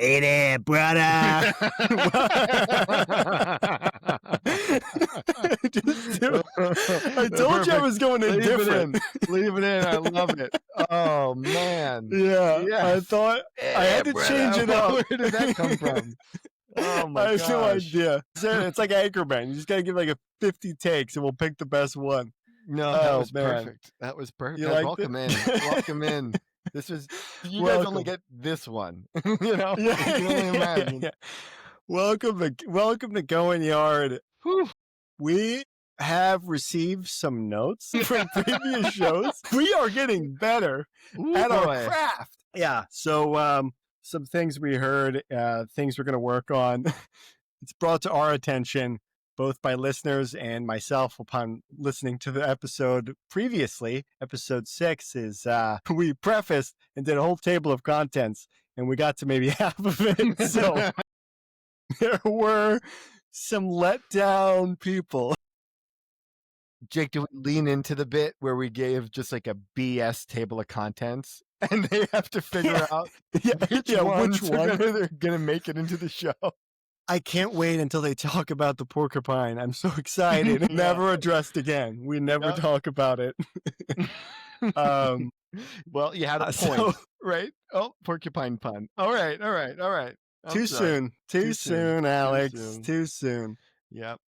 Hey there, brother. Just do it. I told you I was going in different. Leave it in. I love it. Oh, man. Yeah, Yes. I thought I had to change it up. Where did that come from? Oh, my I have no gosh. idea. It's like Anchorman. You just got to give like a 50 takes and we'll pick the best one. No, that was man. perfect. That was perfect. You Guys, liked welcome it? in. Welcome in. This was, you guys only Welcome. get this one. You know, Yeah, you can only imagine. yeah. Welcome to Going Yard. Whew. We have received some notes from previous shows. We are getting better at our craft. Yeah. So some things we heard, things we're going to work on. It's brought to our attention both by listeners and myself upon listening to the episode previously. Episode 6 is we prefaced and did a whole table of contents, and we got to maybe half of it. So there were some let down people. Jake, do we lean into the bit where we gave just like a BS table of contents and they have to figure out which one they're going to make it into the show? I can't wait until they talk about the porcupine. I'm so excited. Yeah. Never addressed again. We never talk about it. Well, you had a point, right? Oh, porcupine pun. All right. Too soon, Alex. Too soon. Yep.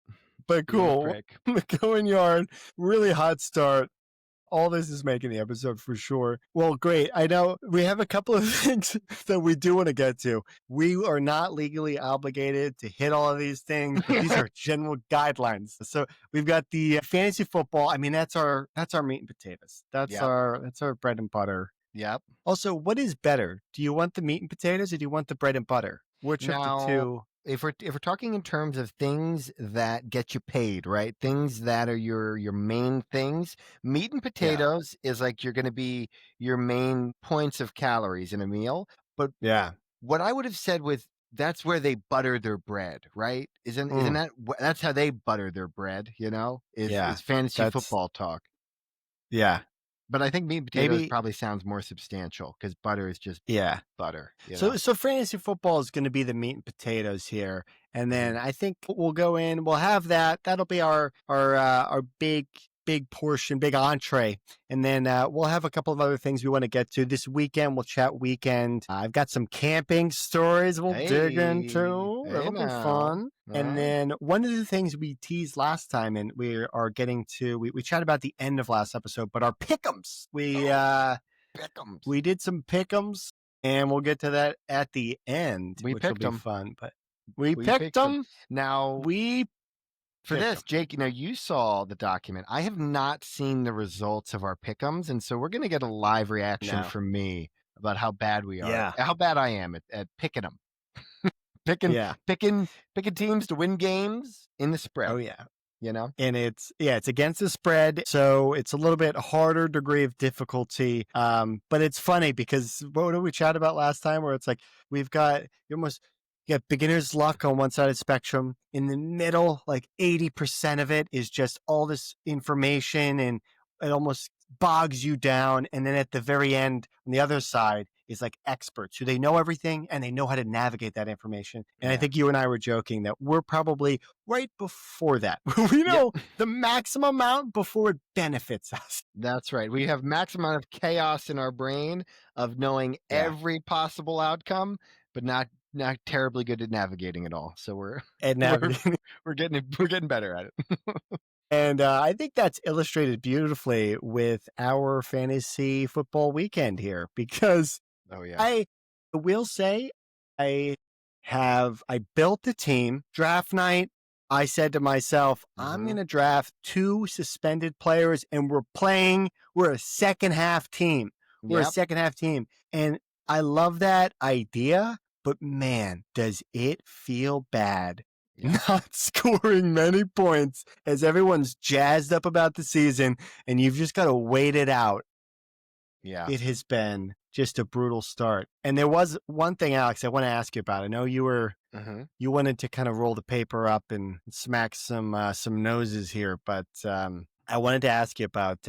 But cool. The Going Yard, really hot start. All this is making the episode for sure. Well, great. I know we have a couple of things that we do want to get to. We are not legally obligated to hit all of these things. But these are general guidelines. So we've got the fantasy football. I mean, that's our meat and potatoes. That's our bread and butter. Yep. Also, what is better? Do you want the meat and potatoes or do you want the bread and butter? Which of the two? If we're talking in terms of things that get you paid, right? Things that are your main things, meat and potatoes is like you're going to be your main points of calories in a meal. But what I would have said with that's where they butter their bread, right? Isn't that's how they butter their bread? You know, is fantasy football talk. Yeah. But I think meat and potatoes probably sounds more substantial because butter is just butter. So fantasy football is going to be the meat and potatoes here, and then I think we'll go in. We'll have that. That'll be our big portion, big entree, and then we'll have a couple of other things we want to get to this weekend. We'll chat weekend. I've got some camping stories we'll dig into. That'll be fun. And then one of the things we teased last time, and we are getting to, we chatted about the end of last episode, but our pick'ems. We did some pick'ems, and we'll get to that at the end, which will be fun. But we picked them. Now for this, Jake, you saw the document. I have not seen the results of our pick'ems, and so we're going to get a live reaction from me about how bad we are, how bad I am at picking them. Picking teams to win games in the spread. Oh yeah. And it's against the spread, so it's a little bit harder degree of difficulty. But it's funny because what did we chat about last time? Where it's like we've got beginner's luck on one side of the spectrum. In the middle, like 80% of it is just all this information, and it almost bogs you down. And then at the very end, on the other side, is like experts who they know everything and they know how to navigate that information. And I think you and I were joking that we're probably right before that. We know the maximum amount before it benefits us. That's right. We have maximum amount of chaos in our brain of knowing every possible outcome, but not terribly good at navigating it all. So we're getting better at it. And I think that's illustrated beautifully with our fantasy football weekend here, because I will say I built the team. Draft night, I said to myself, I'm going to draft 2 suspended players, and we're a second half team. We're a second half team. And I love that idea, but man, does it feel bad not scoring many points as everyone's jazzed up about the season and you've just got to wait it out. Yeah. It has been just a brutal start. And there was one thing, Alex, I want to ask you about. I know you were you wanted to kind of roll the paper up and smack some noses here, but I wanted to ask you about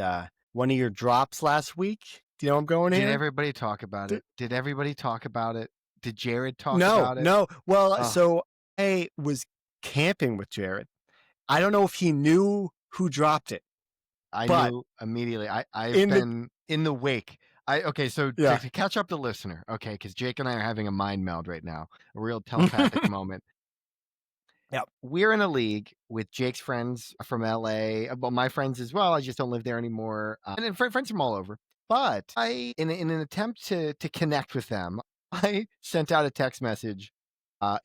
one of your drops last week. Do you know where I'm going here? Did everybody talk about it? Did Jared talk No, about it? no. Well, Oh, so I was camping with Jared. I don't know if he knew who dropped it, I but knew immediately. I've in the been in the wake. Okay, so yeah. to catch up the listener, okay, because Jake and I are having a mind meld right now, a real telepathic moment. Yep. We're in a league with Jake's friends from LA. Well, my friends as well. I just don't live there anymore, and then friends from all over. But in an attempt to connect with them, I sent out a text message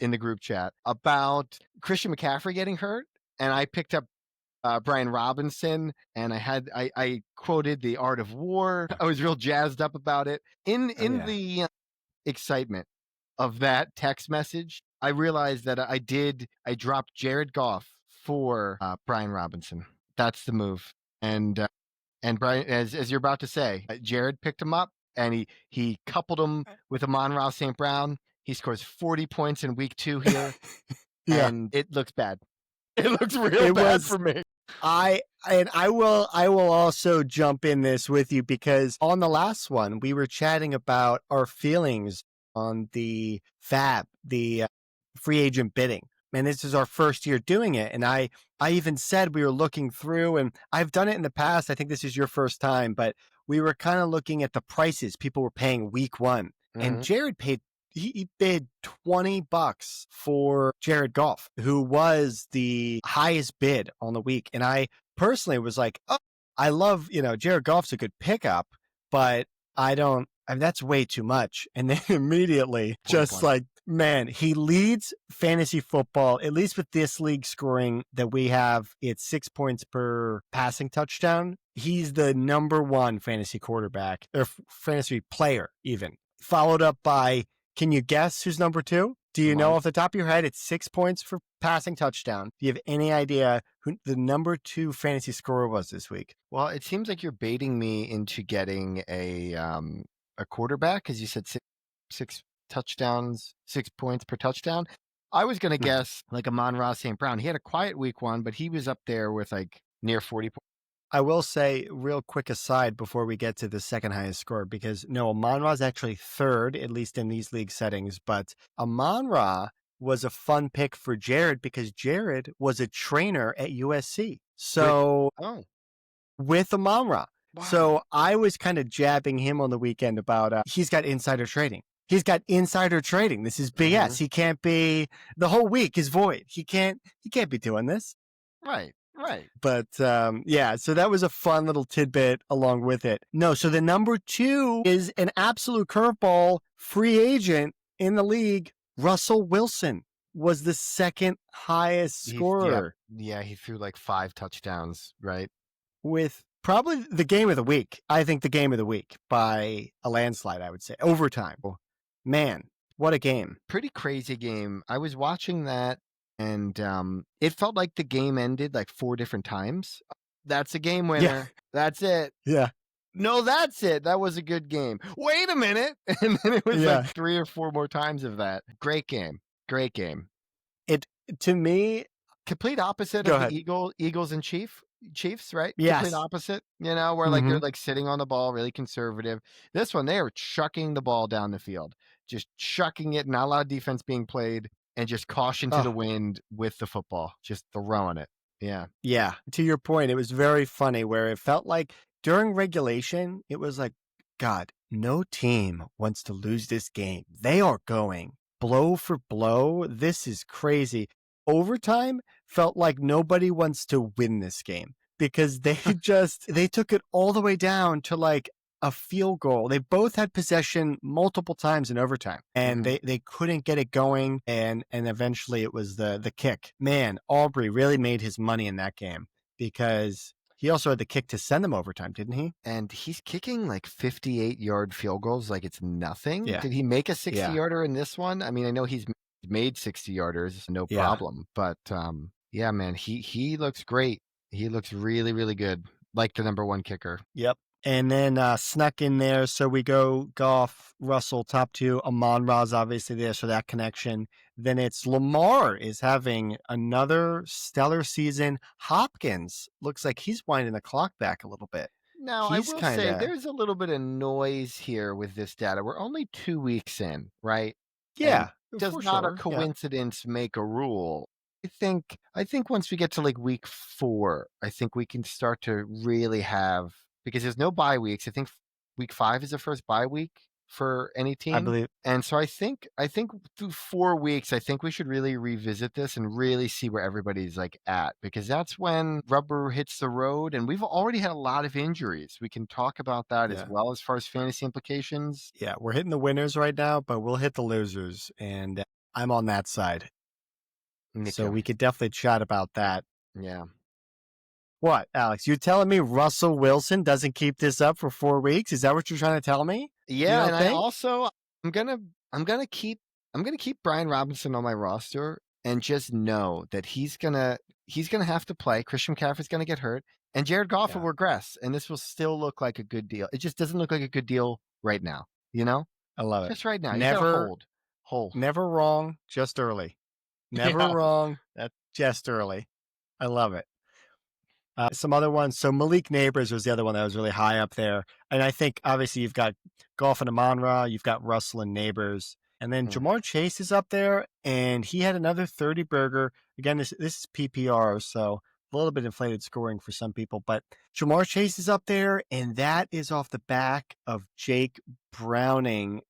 in the group chat about Christian McCaffrey getting hurt, and I picked up Brian Robinson, and I quoted The Art of War. I was real jazzed up about it. Oh In yeah. the excitement of that text message, I realized that I dropped Jared Goff for Brian Robinson. That's the move. And Brian, as you're about to say, Jared picked him up and he coupled him with Amon-Ra St. Brown. He scores 40 points in week 2 here, Yeah. and it looks bad. It looks real It bad was for me. I will also jump in this with you because on the last one we were chatting about our feelings on the fab, the free agent bidding. And this is our first year doing it. And I even said we were looking through, and I've done it in the past. I think this is your first time, but we were kind of looking at the prices people were paying week one. And Mm-hmm. Jared paid he bid $20 for Jared Goff, who was the highest bid on the week. And I personally was like, oh, I love, Jared Goff's a good pickup, but that's way too much. And then immediately, 40 just points. like, man, he leads fantasy football, at least with this league scoring that we have. It's 6 points per passing touchdown. He's the number one fantasy quarterback or fantasy player, even followed up by, can you guess who's number two? Do you Come know on. off the top of your head? It's 6 points for passing touchdown. Do you have any idea who the number two fantasy scorer was this week? Well, it seems like you're baiting me into getting a quarterback, as you said, six touchdowns, 6 points per touchdown. I was gonna No. guess like Amon-Ra St. Brown. He had a quiet week one, but he was up there with like near 40 points. I will say, real quick aside before we get to the second highest score, because no, Amon-Ra is actually third, at least in these league settings. But Amon-Ra was a fun pick for Jared because Jared was a trainer at USC. With So oh with Amon-Ra. wow. So I was kind of jabbing him on the weekend about he's got insider trading. He's got insider trading. This is Mm-hmm. BS. He can't be the whole week is void. He can't be doing this. Right, right. But yeah, so that was a fun little tidbit along with it. No, so the number two is an absolute curveball, free agent in the league. Russell Wilson was the second highest Yeah, scorer yeah, he threw like 5 touchdowns, right? with probably the game of the week. I think the game of the week by a landslide, I would say. Overtime. Man, what a game. Pretty crazy game. I was watching that, and it felt like the game ended like 4 different times. That's a game Yeah, winner. That's it. yeah, No, that's it. That was a good game. Wait a minute. And then it was like yeah. 3 or 4 more times of that. Great game. Great game. It to me, Complete opposite go of the ahead. Eagles and Chiefs, right? Complete Yes. opposite, where like Mm-hmm. they're like sitting on the ball, really conservative. This one, they are chucking the ball down the field, just chucking it, not a lot of defense being played, and just caution to the Oh, wind with the football, just throwing it. Yeah. yeah, to your point, it was very funny where it felt like during regulation, it was like, God, no team wants to lose this game. They are going blow for blow. This is crazy. Overtime felt like nobody wants to win this game because they took it all the way down to like a field goal. They both had possession multiple times in overtime and Hmm. they couldn't get it going and eventually it was the kick. Man, Aubrey really made his money in that game because he also had the kick to send them overtime, didn't he? And he's kicking like 58-yard field goals like it's nothing. Yeah. Did he make a 60 Yeah. yarder in this one? I mean, I know he's made 60 yarders, no Yeah. problem. But yeah, man, he looks great. He looks really, really good. Like the number one kicker. Yep. And then snuck in there. So we go Goff, Russell, top two. Amon Ra's obviously there, so that connection. Then it's Lamar is having another stellar season. Hopkins looks like he's winding the clock back a little bit. Now, I He's will kind say of, there's a little bit of noise here with this data. We're only 2 weeks in, right? Yeah, Does for not a sure. Yeah. coincidence make a rule? I think once we get to like week 4, I think we can start to really have, because there's no bye weeks. I think week 5 is the first bye week for any I team. believe. And so I think through 4 weeks, I think we should really revisit this and really see where everybody's like at, because that's when rubber hits the road. And we've already had a lot of injuries. We can talk about that as Yeah. well as far as fantasy implications. Yeah. We're hitting the winners right now, but we'll hit the losers. And I'm on that side. Me So too. we could definitely chat about that. Yeah. What, Alex? You're telling me Russell Wilson doesn't keep this up for 4 weeks? Is that what you're trying to tell me? You Yeah, don't and I think? also I'm gonna I'm gonna keep I'm gonna keep Brian Robinson on my roster and just know that he's gonna have to play. Christian McCaffrey's gonna get hurt, and Jared Goff will Yeah. regress, and this will still look like a good deal. It just doesn't look like a good deal right now, you know? I love it. Just right now. You just gotta Never, hold. Hold. never wrong, just early. Never Yeah. wrong, That just early. I love it. Some other ones. So Malik Neighbors was the other one that was really high up there. And I think obviously you've got Golf and Amon-Ra, you've got Russell and Neighbors. And then mm, Jamar Chase is up there, and he had another 30 burger. Again, this is PPR, so a little bit inflated scoring for some people. But Jamar Chase is up there, and that is off the back of Jake Browning.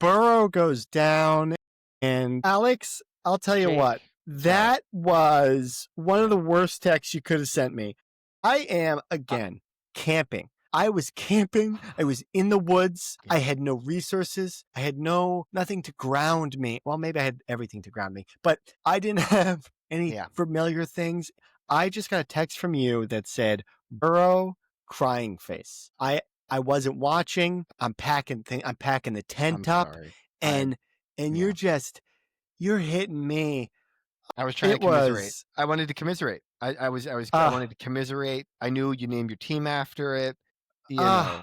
Burrow goes down, and Alex, I'll tell you Jake. what, Sorry. that was one of Yeah. the worst texts you could have sent me. I am, Uh, again, camping. I was camping. I was in the woods. yeah. I had no resources. I had nothing to ground me. Well, maybe I had everything to ground me, but I didn't have any Yeah. familiar things. I just got a text from you that said, Burrow crying face. I wasn't watching. I'm packing the I'm tent up, sorry. I and yeah. you're hitting me. I was trying to It commiserate. was I wanted to commiserate. I uh wanted to commiserate. I knew you named your team after it. You uh know,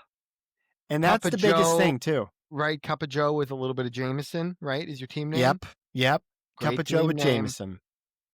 and Cup that's of the biggest Joe, thing too. right? Cup of Joe with a little bit of Jameson, right? Is your team name? Yep. Yep. Cup Great of Joe team with name. Jameson.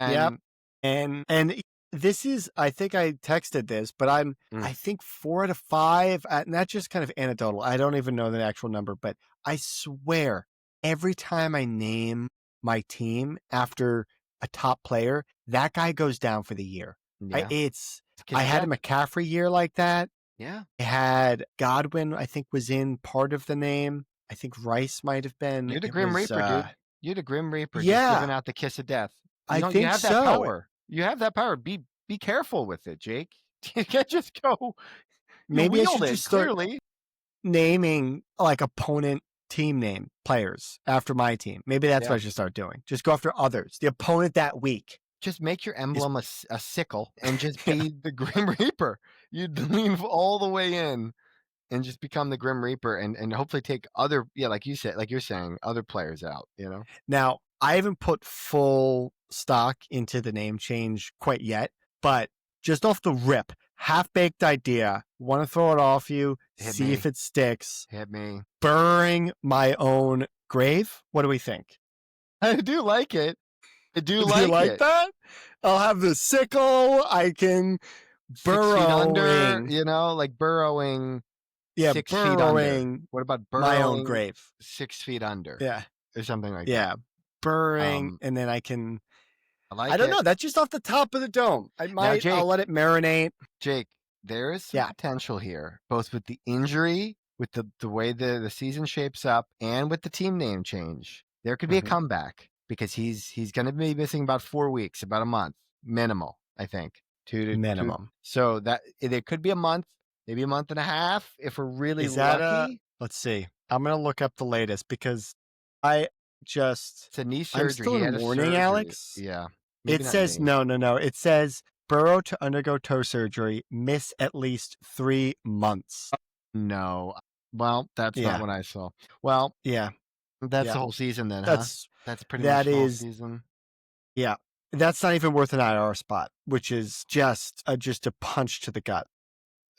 Yep. And And this is, I think I texted this, but mm, I think 4 out of 5, and that's just kind of anecdotal. I don't even know the actual number, but I swear every time I name my team after a top player, that guy goes down for the year. I yeah, it's it's kiss I of had a death. McCaffrey year like that. Yeah, I had Godwin, I think was in part of the name. I think Rice might have been. you're the It Grim was Reaper, dude. You're the Grim Reaper, just yeah, giving out the kiss of death. I You think have that so. power. You have that power. Be careful with it, Jake. You can't just go. You Maybe I wield should it just start clearly. naming like opponent team name players after my team. Maybe that's what Yeah. I should start doing. Just go after others. The opponent that week Just make your is emblem a sickle and just yeah, be the Grim Reaper. You'd lean all the way in and just become the Grim Reaper and hopefully take other, yeah, like you said, like you're saying, other players out, you know? Now, I haven't put full stock into the name change quite yet, but just off the rip, half-baked idea, want to throw it off you, Hit see me. if it sticks. Hit me. Burying my own grave. What do we think? I do like it. I do Do you like like it. that? I'll have the sickle. I can 6 feet under, burrowing. you know, like burrowing Yeah, 6 feet under. burrowing What about my own burrowing grave. 6 feet under Yeah. or something like that? Yeah. Burrowing. Um, And then I I like don't it. know. That's just off the top of the dome. Now, I'll Jake, let it marinate. Jake, there is some Yeah. potential here, both with the injury, with the way the season shapes up, and with the team name change. There could be a Mhm. comeback because he's going to be missing about 4 weeks, about a month minimal, I think. Two to two. Minimum. So that there could be a month, maybe a month and a half if we're really Is that lucky. let's see. I'm going to look up the latest because I just, It's a knee I'm surgery. still He in had a mourning, surgery. Alex. Yeah, It maybe not says, knee. no, no, no. It says Burrow to undergo toe surgery, miss at least 3 months. No. Well, that's not Yeah. what I saw. Well, Yeah. that's Yeah. the whole season then, huh? That's, That's pretty much that the whole is, season. yeah. That's not even worth an IR spot, which is just a punch to the gut.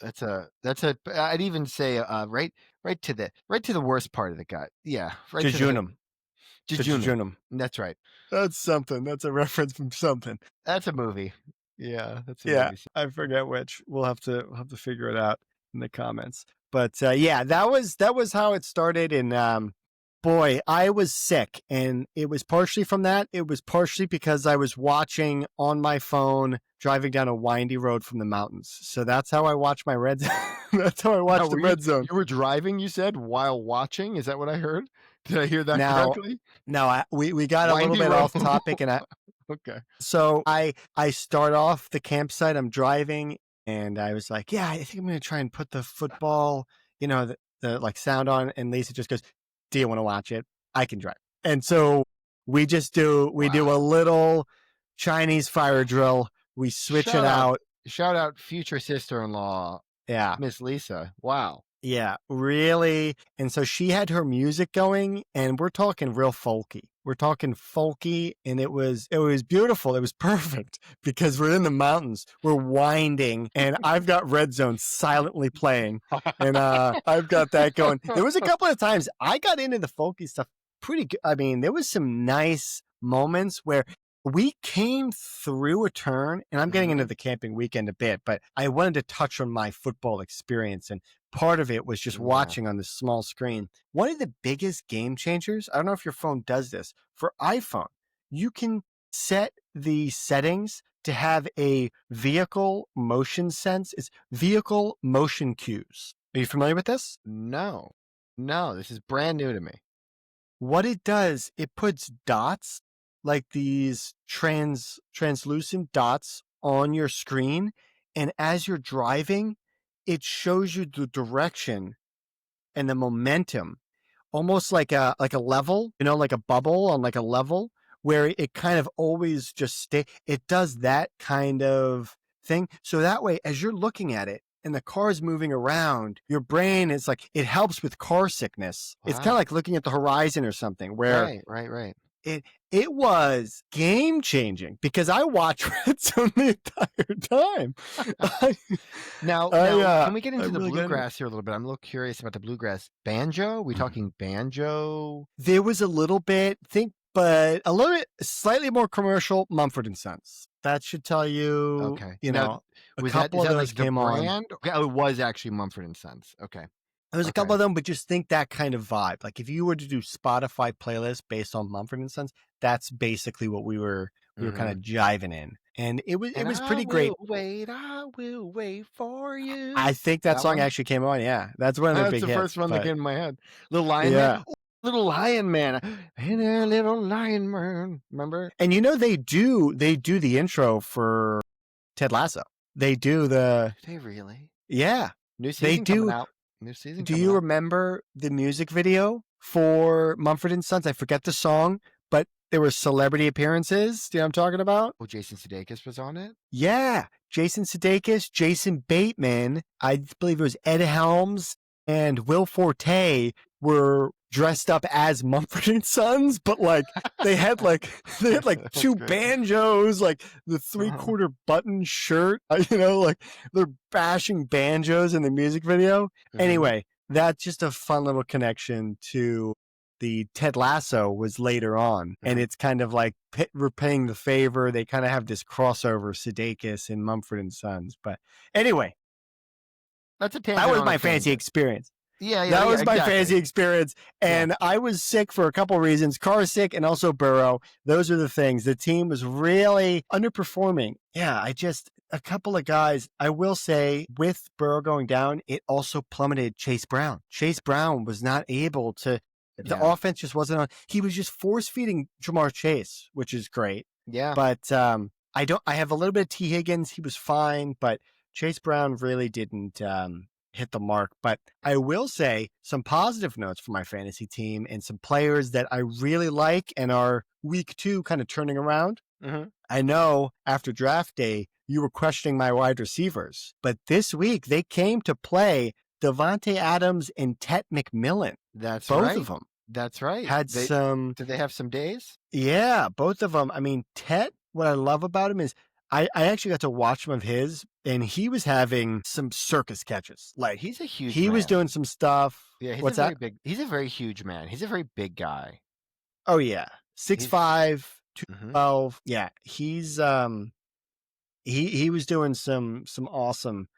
That's a I'd even say right to the worst part of the gut. Yeah, right to the Jejunum. To jejunum. jejunum. That's right. That's something. That's a reference from something. That's a movie. Yeah, that's a Yeah, movie. I forget which. We'll have to figure it out in the comments. But yeah, that was how it started. And boy, I was sick, and it was partially from that. It was partially because I was watching on my phone driving down a windy road from the mountains. So that's how I watch my red. That's how I Now, watch the red zone. you were driving, you said, while watching? Is that what I heard? Did I hear that Now, correctly? we got a little Windy bit road. off topic, and Okay. I start off the campsite. I'm driving, and I was like, yeah, I think I'm going to try and put the football, the like sound on. And Lisa just goes, do you want to watch it? I can drive. And so we do a Wow. little Chinese fire drill. We switch it Shout out out. shout out future sister-in-law, Yeah. Miss Lisa. Wow. Yeah, really. And so she had her music going, and we're talking real folky. We're talking folky, and it was beautiful. It was perfect because we're in the mountains. We're winding, and I've got Red Zone silently playing, and I've got that going. There was a couple of times I got into the folky stuff pretty good. I mean, there was some nice moments where we came through a turn, and I'm getting into Mhm. the camping weekend a bit, but I wanted to touch on my football experience, and part of it was just Yeah. watching on the small screen. One of the biggest game changers, I don't know if your phone does this, for iPhone, you can set the settings to have a vehicle motion sense. It's vehicle motion cues. Are you familiar with this? No. No, this is brand new to me. What it does, it puts dots, like these translucent dots on your screen, and as you're driving, it shows you the direction and the momentum, almost like a level, like a bubble on like a level, where it kind of always just it does that kind of thing. So that way, as you're looking at it and the car is moving around, your brain is like, it helps with car sickness. It's kind of Wow. like looking at the horizon or something, where Right, right, right. it it was game changing because I watched Red Zone the entire time. I Now, can we get I into the really got into it. bluegrass here a little bit? I'm a little curious about the bluegrass. Banjo? We talking banjo? There was a little bit, but a little bit slightly more commercial. Mumford and Sons. That should tell you, Okay. Now, a is couple of that those like the came on. brand? Okay, oh, it was actually Mumford and Sons. Okay. There was a couple Okay. of them, but just think that kind of vibe. Like if you were to do Spotify playlists based on Mumford and Sons, that's basically what we were kind Hmm. of jiving in, and it And was pretty great. I will wait for you. I think that That song one? actually came on. Yeah, that's one of their That's big the first hits. one that But came to my head. Little Lion Man? yeah, Oh, Little Lion Man. Hey there, little Lion Man. Remember? and they do the intro for Ted Lasso. They do the Do they really? yeah, New they season coming do. out. New season Do coming you out. remember the music video for Mumford and Sons? I forget the song, but there were celebrity appearances. Do you know what I'm talking about? Oh, Jason Sudeikis was on it? Yeah, Jason Sudeikis, Jason Bateman, I believe it was Ed Helms, and Will Forte were dressed up as Mumford and Sons, but like they had like That's two great. banjos, like the Uh-huh. 3/4 button shirt, like they're bashing banjos in the music video. Hmm. Anyway, that's just a fun little connection to the Ted Lasso was later on, and Hmm. it's kind of like repaying the favor. They kind of have this crossover, Sudeikis and Mumford and Sons. But anyway, That's a that tangent was on a my fancy tangent. experience. Yeah, yeah, That yeah, was my fancy exactly. experience. Yeah. And I was sick for a couple of reasons. Car sick and also Burrow. Those are the things. The team was really underperforming. Yeah, a couple of guys, I will say, with Burrow going down, it also plummeted Chase Brown. Chase Brown was not able to, the Yeah. offense just wasn't on. He was just force feeding Jamar Chase, which is great. Yeah. But I have a little bit of T. Higgins. He was fine, but Chase Brown really didn't hit the mark. But I will say some positive notes for my fantasy team and some players that I really like and are week 2 kind of turning around. Hmm. I know after draft day, you were questioning my wide receivers, but this week they came to play Devontae Adams and Tet McMillan. That's Both of right. them That's right. had some, Did they have some days? yeah, both of them. I mean, Tet, what I love about him is I actually got to watch some of his, and he was having some circus catches. Like He's a huge he was man. doing some stuff. Yeah, What's that? he's a very huge man. He's a very big guy. Oh yeah, six He's five, two hmm twelve. Yeah, he's he was doing some awesome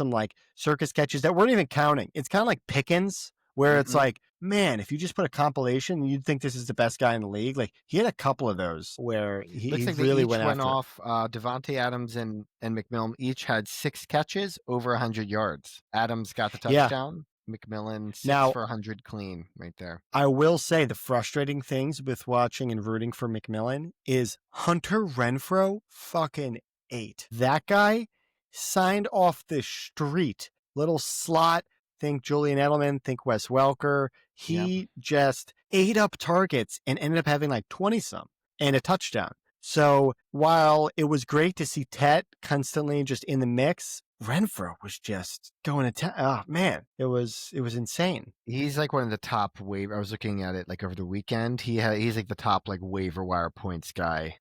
like circus catches that weren't even counting. It's kind of like Pickens, where it's Mhm. like, man, if you just put a compilation, you'd think this is the best guy in the league. Like he had a couple of those where he Looks like they really each went went after it. off. Devontae Adams and McMillan each had 6 catches over 100 yards. Adams got the Yeah. touchdown. McMillan 6 Now, for 100 clean right there. I will say the frustrating things with watching and rooting for McMillan is Hunter Renfro fucking ate. That guy signed off the street. Little slot, think Julian Edelman, think Wes Welker. Yep. He just ate up targets and ended up having like 20 some and a touchdown. So while it was great to see Tet constantly just in the mix, Renfro was just going to town. Oh man, it was insane. He's like one of the top waiver. I was looking at it like over the weekend. He's like the top like waiver wire points guy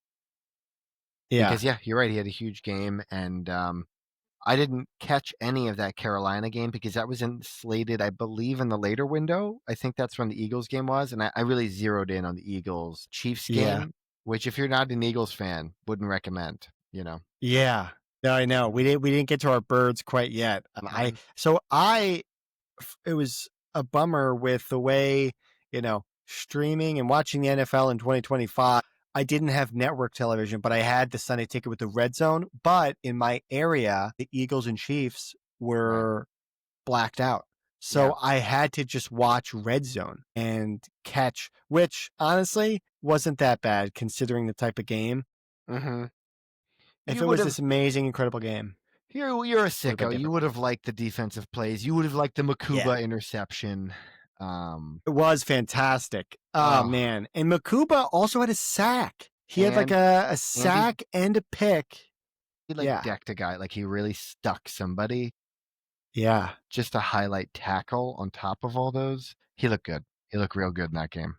Yeah. because yeah, you're right. He had a huge game, and I didn't catch any of that Carolina game because that was slated, I believe, in the later window. I think that's when the Eagles game was, and I really zeroed in on the Eagles Chiefs Yeah. game, which if you're not an Eagles fan, wouldn't recommend. Yeah. No, I know. We didn't get to our birds quite yet. Mhm. It was a bummer with the way, streaming and watching the NFL in 2025. I didn't have network television, but I had the Sunday ticket with the red zone. But in my area, the Eagles and Chiefs Right. were blacked out. Yeah. So I had to just watch red zone and catch, which honestly wasn't that bad considering the type of game. hmm If You it would was have. this amazing, incredible game, You're a would have been sicko. You different. would have liked the defensive plays. You would have liked the Yeah. Makuba interception. It was fantastic. Oh Oh, man. And Makuba also had a sack. He had like and a and he sack and a pick. he like Yeah. decked a guy like he really stuck somebody. Yeah. Just a highlight tackle on top of all those. He looked good. He looked real good in that game.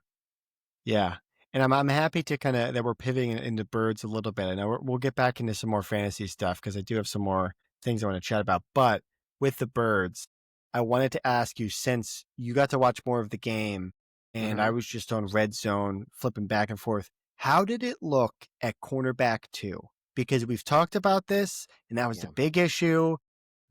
Yeah. And I'm happy to kind of that we're pivoting into birds a little bit. I know we'll get back into some more fantasy stuff because I do have some more things I want to chat about. But with the birds, I wanted to ask you, since you got to watch more of the game and I Mm-hmm. was just on red zone flipping back and forth, how did it look at cornerback 2? Because we've talked about this and that was the Yeah, big issue.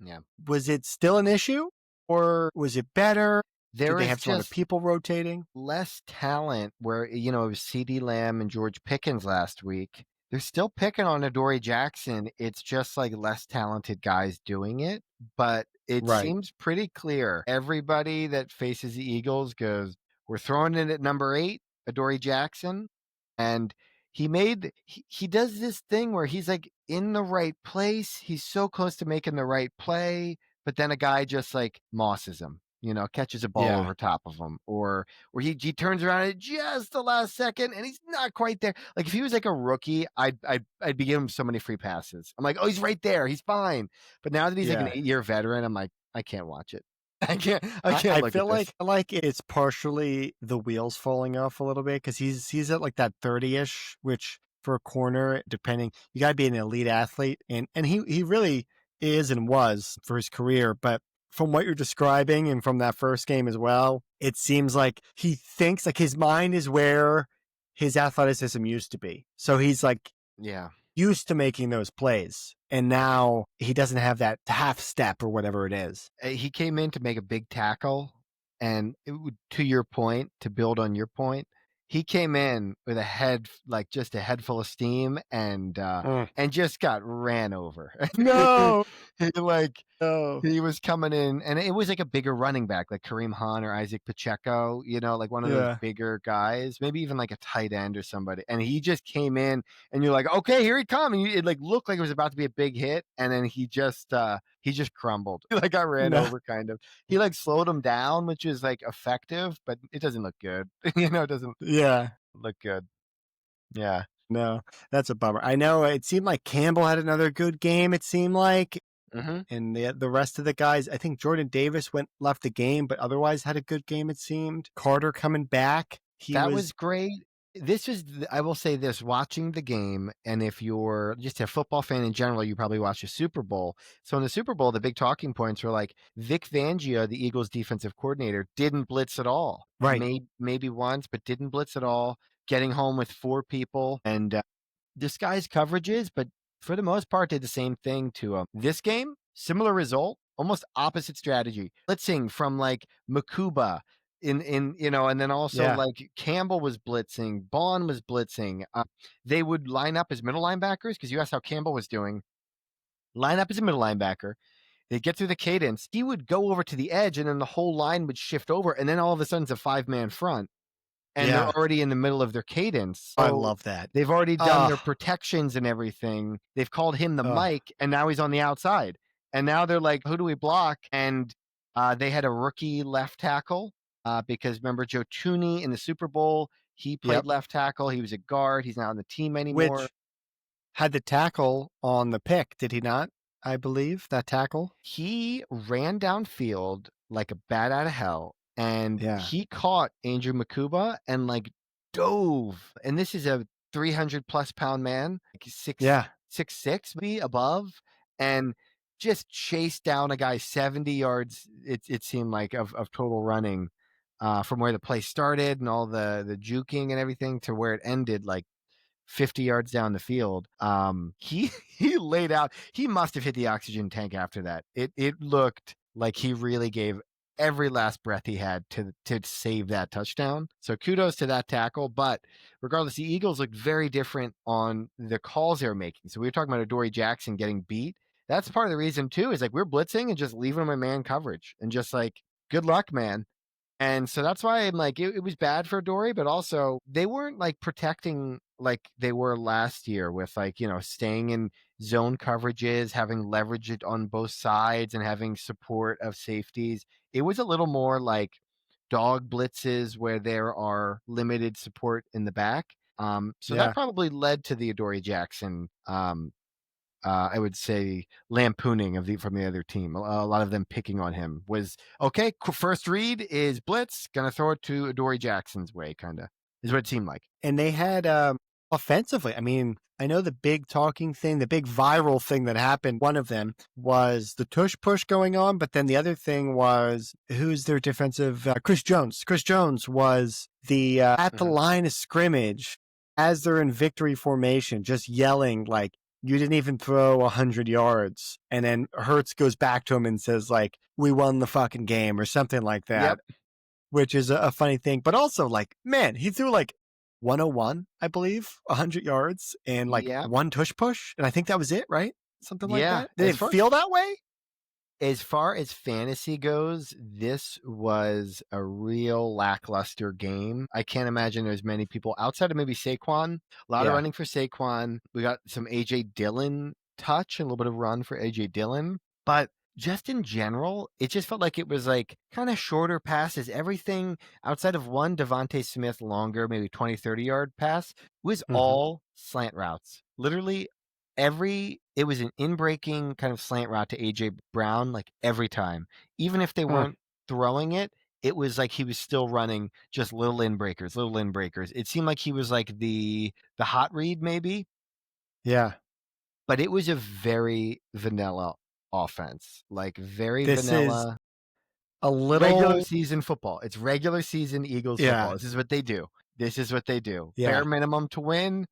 yeah. Was it still an issue or was it better? Did There they is have some other just people rotating? less talent where it was CeeDee Lamb and George Pickens last week. They're still picking on Adoree Jackson. It's just like less talented guys doing it, but it Right. seems pretty clear. Everybody that faces the Eagles goes, "We're throwing it at number 8, Adoree Jackson." And he does this thing where he's like in the right place. He's so close to making the right play, but then a guy just like mosses him, catches a ball Yeah. over top of him, or he turns around at just the last second and he's not quite there. Like if he was like a rookie, I'd be giving him so many free passes. I'm like, oh, he's right there, he's fine. But now that he's like an Yeah. 8-year veteran, I'm like, I can't watch it. I I, can't I look feel at this. like it's partially the wheels falling off a little bit because he's at like that 30-ish, which for a corner, depending, you gotta be an elite athlete. And he really is and was for his career. But from what you're describing and from that first game as well, it seems like he thinks like his mind is where his athleticism used to be. So he's like Yeah. used to making those plays. And now he doesn't have that half step or whatever it is. He came in to make a big tackle, and to your point, to build on your point, he came in with like just a head full of steam, Mm. and just got ran over. No, He like no. he was coming in, and it was like a bigger running back, like Kareem Hunt or Isaac Pacheco, like one of those Yeah. bigger guys, maybe even like a tight end or somebody. And he just came in, and you're like, okay, here he comes. And it like looked like it was about to be a big hit, and then he just crumbled. He like got ran No. over, kind of. He like slowed him down, which is like effective, but it doesn't look good. It doesn't Yeah. look good. Yeah. No. That's a bummer. I know it seemed like Campbell had another good game, it seemed like. hmm And the rest of the guys, I think Jordan Davis left the game, but otherwise had a good game, it seemed. Carter coming back. He That was was great. I will say this, watching the game, and if you're just a football fan in general, you probably watched the Super Bowl. So in the Super Bowl, the big talking points were like Vic Fangio, the Eagles defensive coordinator, didn't blitz at all. right. Maybe once, but didn't blitz at all. Getting home with 4 people and disguised coverages, but for the most part, did the same thing to this game. Similar result, almost opposite strategy. Blitzing from like Makuba, And then also Yeah. like Campbell was blitzing, Bond was blitzing. They would line up as middle linebackers because you asked how Campbell was doing. Line up as a middle linebacker. They'd get through the cadence. He would go over to the edge, and then the whole line would shift over, and then all of a sudden it's a 5-man front, and they're Yeah. already in the middle of their cadence. I So love that. they've already done their Oh, protections and everything. They've called him the oh, Mike, and now he's on the outside. And now they're like, who do we block? And they had a rookie left tackle because remember Joe Tooney in the Super Bowl, he played yep. left tackle. He was a guard. He's not on the team anymore. Which had the tackle on the pick, did he not? I believe that tackle. He ran downfield like a bat out of hell, and Yeah. he caught Andrew Makuba and like dove. And this is a 300+ pound man, like Yeah. 6'6", maybe above, and just chased down a guy 70 yards. It seemed like of total running, from where the play started and all the juking and everything to where it ended, like 50 yards down the field. He he laid out. He must have hit the oxygen tank after that. It looked like he really gave every last breath he had to save that touchdown. So kudos to that tackle. But regardless, the Eagles looked very different on the calls they were making. So we were talking about Adoree Jackson getting beat. That's part of the reason too, is like we're blitzing and just leaving him in man coverage and just like, good luck, man. And so that's why I'm like, it was bad for Dory, but also they weren't like protecting like they were last year with like, staying in zone coverages, having leverage it on both sides and having support of safeties. It was a little more like dog blitzes where there are limited support in the back. So that Yeah. probably led to the Adoree Jackson I would say lampooning from the other team. A lot of them picking on him was okay. First read is blitz, gonna throw it to Adoree Jackson's way, kind of is what it seemed like. And they had offensively, I mean, I know the big talking thing, the big viral thing that happened, one of them was the tush push going on, but then the other thing was who's their defensive Chris Jones. Chris Jones was the at the line of scrimmage as they're in victory formation, just yelling like, you didn't even throw 100 yards. And then Hertz goes back to him and says like, we won the fucking game or something like that, Yep. which is a funny thing. But also like, man, he threw like 101, I believe, 100 yards and like Yep. one tush push. And I think that was it, right? Something like Yeah. that. Did it feel that way? As far as fantasy goes, this was a real lackluster game. I can't imagine there's many people outside of maybe Saquon. A lot of running for Saquon. We got some A.J. Dillon touch and a little bit of run for A.J. Dillon. But just in general, it just felt like it was like kind of shorter passes. Everything outside of one Devontae Smith longer, maybe 20, 30-yard pass was all slant routes. Literally it was an in-breaking kind of slant route to AJ Brown, like every time. Even if they weren't throwing it, it was like he was still running just little in breakers. It seemed like he was like the hot read maybe. Yeah. But it was a very vanilla offense. Like very This is vanilla. a Regular little, season football. It's regular season Eagles football. This is what they do. Yeah. Bare minimum to win.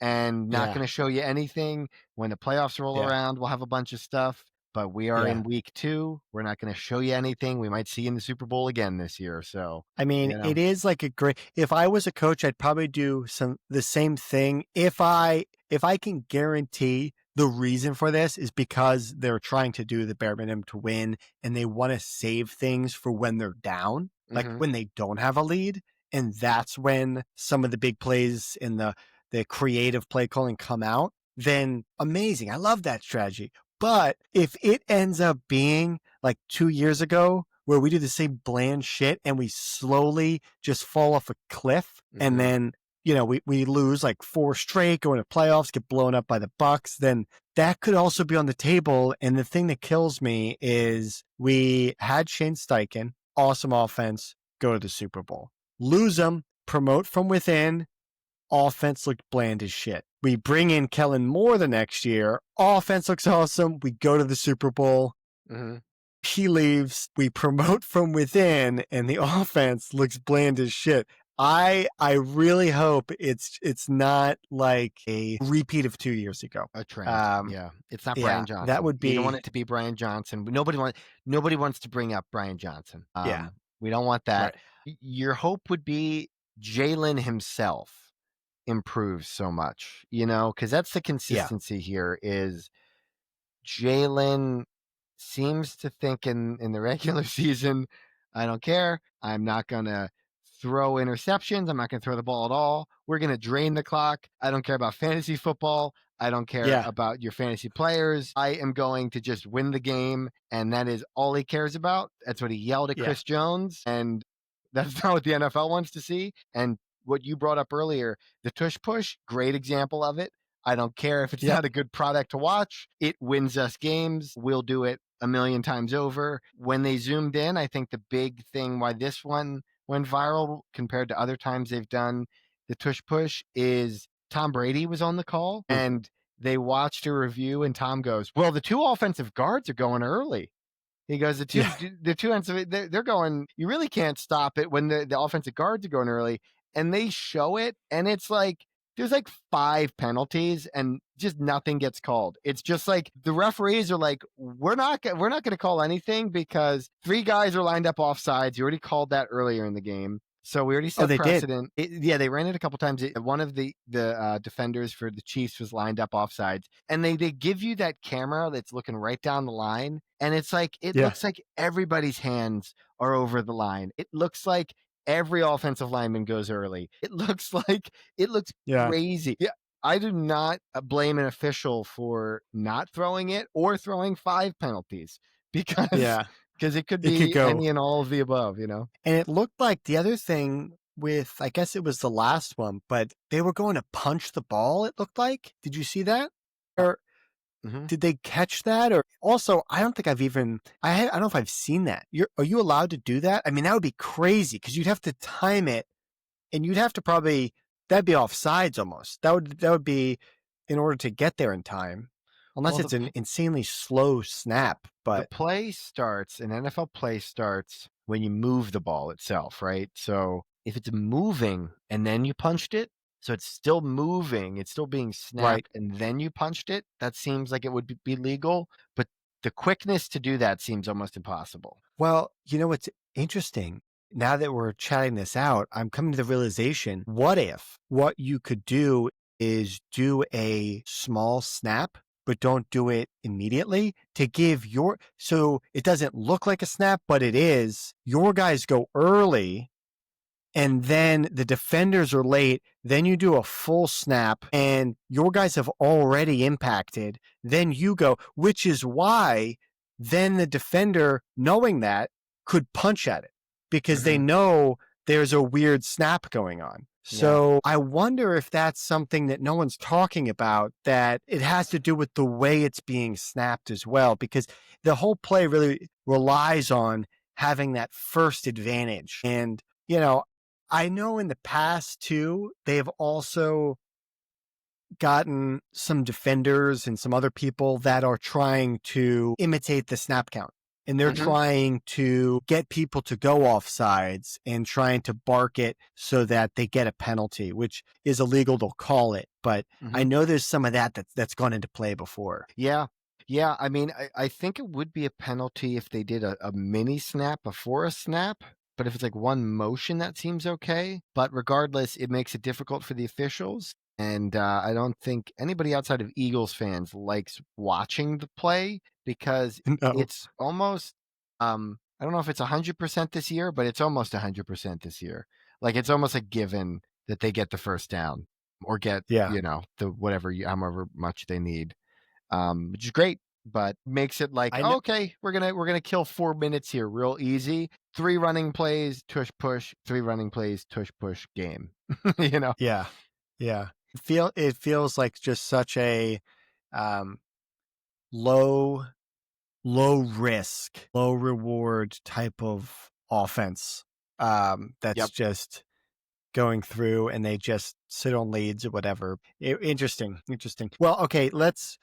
And not Yeah. going to show you anything. When the playoffs roll Yeah. around, we'll have a bunch of stuff, but we are Yeah. in week 2. We're not going to show you anything. We might see you in the Super Bowl again this year. So, I mean, it is like a great, if I was a coach, I'd probably do the same thing. If I can guarantee the reason for this is because they're trying to do the bare minimum to win and they want to save things for when they're down, like when they don't have a lead. And that's when some of the big plays in the creative play calling come out, then amazing. I love that strategy. But if it ends up being like 2 years ago where we do the same bland shit and we slowly just fall off a cliff and then, we lose like 4 straight, go into playoffs, get blown up by the Bucks, then that could also be on the table. And the thing that kills me is we had Shane Steichen, awesome offense, go to the Super Bowl. Lose them, promote from within, offense looked bland as shit. We bring in Kellen Moore the next year. Offense looks awesome. We go to the Super Bowl. He leaves. We promote from within, and the offense looks bland as shit. I really hope it's not like a repeat of 2 years ago. A trend. Yeah. It's not Brian Johnson. That would be. You don't want it to be Brian Johnson. Nobody wants to bring up Brian Johnson. We don't want that. Right. your hope would be Jalen himself improves so much, because that's the Yeah. consistency here is Jalen seems to think in the regular season, I don't care. I'm not going to throw interceptions. I'm not going to throw the ball at all. We're going to drain the clock. I don't care about fantasy football. I don't care Yeah. about your fantasy players. I am going to just win the game. And that is all he cares about. That's what he yelled at Yeah. Chris Jones. And that's not what the NFL wants to see. And what you brought up earlier, the tush push, great example of it. I don't care if it's Yep. not a good product to watch. It wins us games. We'll do it a million times over. When they zoomed in, I think the big thing why this one went viral compared to other times they've done the tush push is Tom Brady was on the call Mm. and they watched a review and Tom goes, well, the two offensive guards are going early. He goes, Yeah. the two ends of it, they're going, you really can't stop it when the offensive guards are going early. And they show it, and it's like, there's like 5 penalties and just nothing gets called. It's just like the referees are like, we're not going to call anything because 3 guys are lined up offsides. You already called that earlier in the game. So we already Oh, set they did. precedent. Yeah, they ran it a couple times. One of the defenders for the Chiefs was lined up offsides, and they give you that camera that's looking right down the line, and it's like it Yeah. looks like everybody's hands are over the line. It looks like every offensive lineman goes early. It looks Yeah. crazy. Yeah, I do not blame an official for not throwing it or throwing 5 penalties because Yeah. it could It could be go. any and all of the above. And it looked like the other thing with, I guess it was the last one, but they were going to punch the ball, it looked like. Did you see that? Or Mhm. did they catch that? Or also, I don't think I've even, I don't know if I've seen that. Are you allowed to do that? I mean, that would be crazy because you'd have to time it and you'd have to probably, that'd be off sides almost. That would be in order to get there in time, unless Well, it's an insanely slow snap. the But play starts, an NFL play starts when you move the ball itself, right? So if it's moving and then you punched it, so it's still moving, it's still being right. snapped, and then you punched it, that seems like it would be legal. But the quickness to do that seems almost impossible. Well, you know what's interesting? Now that we're chatting this out, I'm coming to the realization, what if what you could do is do a small snap, but don't do it immediately to give so it doesn't look like a snap, but it is. Your guys go early and then the defenders are late, then you do a full snap and your guys have already impacted, then you go, which is why then the defender, knowing that, could punch at it because they Mhm. know there's a weird snap going on. Yeah. So I wonder if that's something that no one's talking about, that it has to do with the way it's being snapped as well, because the whole play really relies on having that first advantage. And, I know in the past too, they have also gotten some defenders and some other people that are trying to imitate the snap count. And they're Mhm. trying to get people to go off sides and trying to bark it so that they get a penalty, which is illegal to call it. But I Mhm. know there's some of that's gone into play before. Yeah. Yeah, I mean, I think it would be a penalty if they did a mini snap before a snap, but if it's like one motion, that seems okay. But regardless, it makes it difficult for the officials. And I don't think anybody outside of Eagles fans likes watching the play because No. it's almost, I don't know if it's 100% this year, but it's almost 100% this year. Like it's almost a given that they get the first down or get, Yeah. the whatever, however much they need, which is great, but makes it like, I know. oh, okay, we're gonna kill 4 minutes here, real easy. 3 running plays, tush push. 3 running plays, tush push. Game. you know. Yeah. Yeah. It feels like just such a um, low low risk, low reward type of offense. That's Yep. just going through and they just sit on leads or whatever. Interesting. Interesting. Well, okay, let's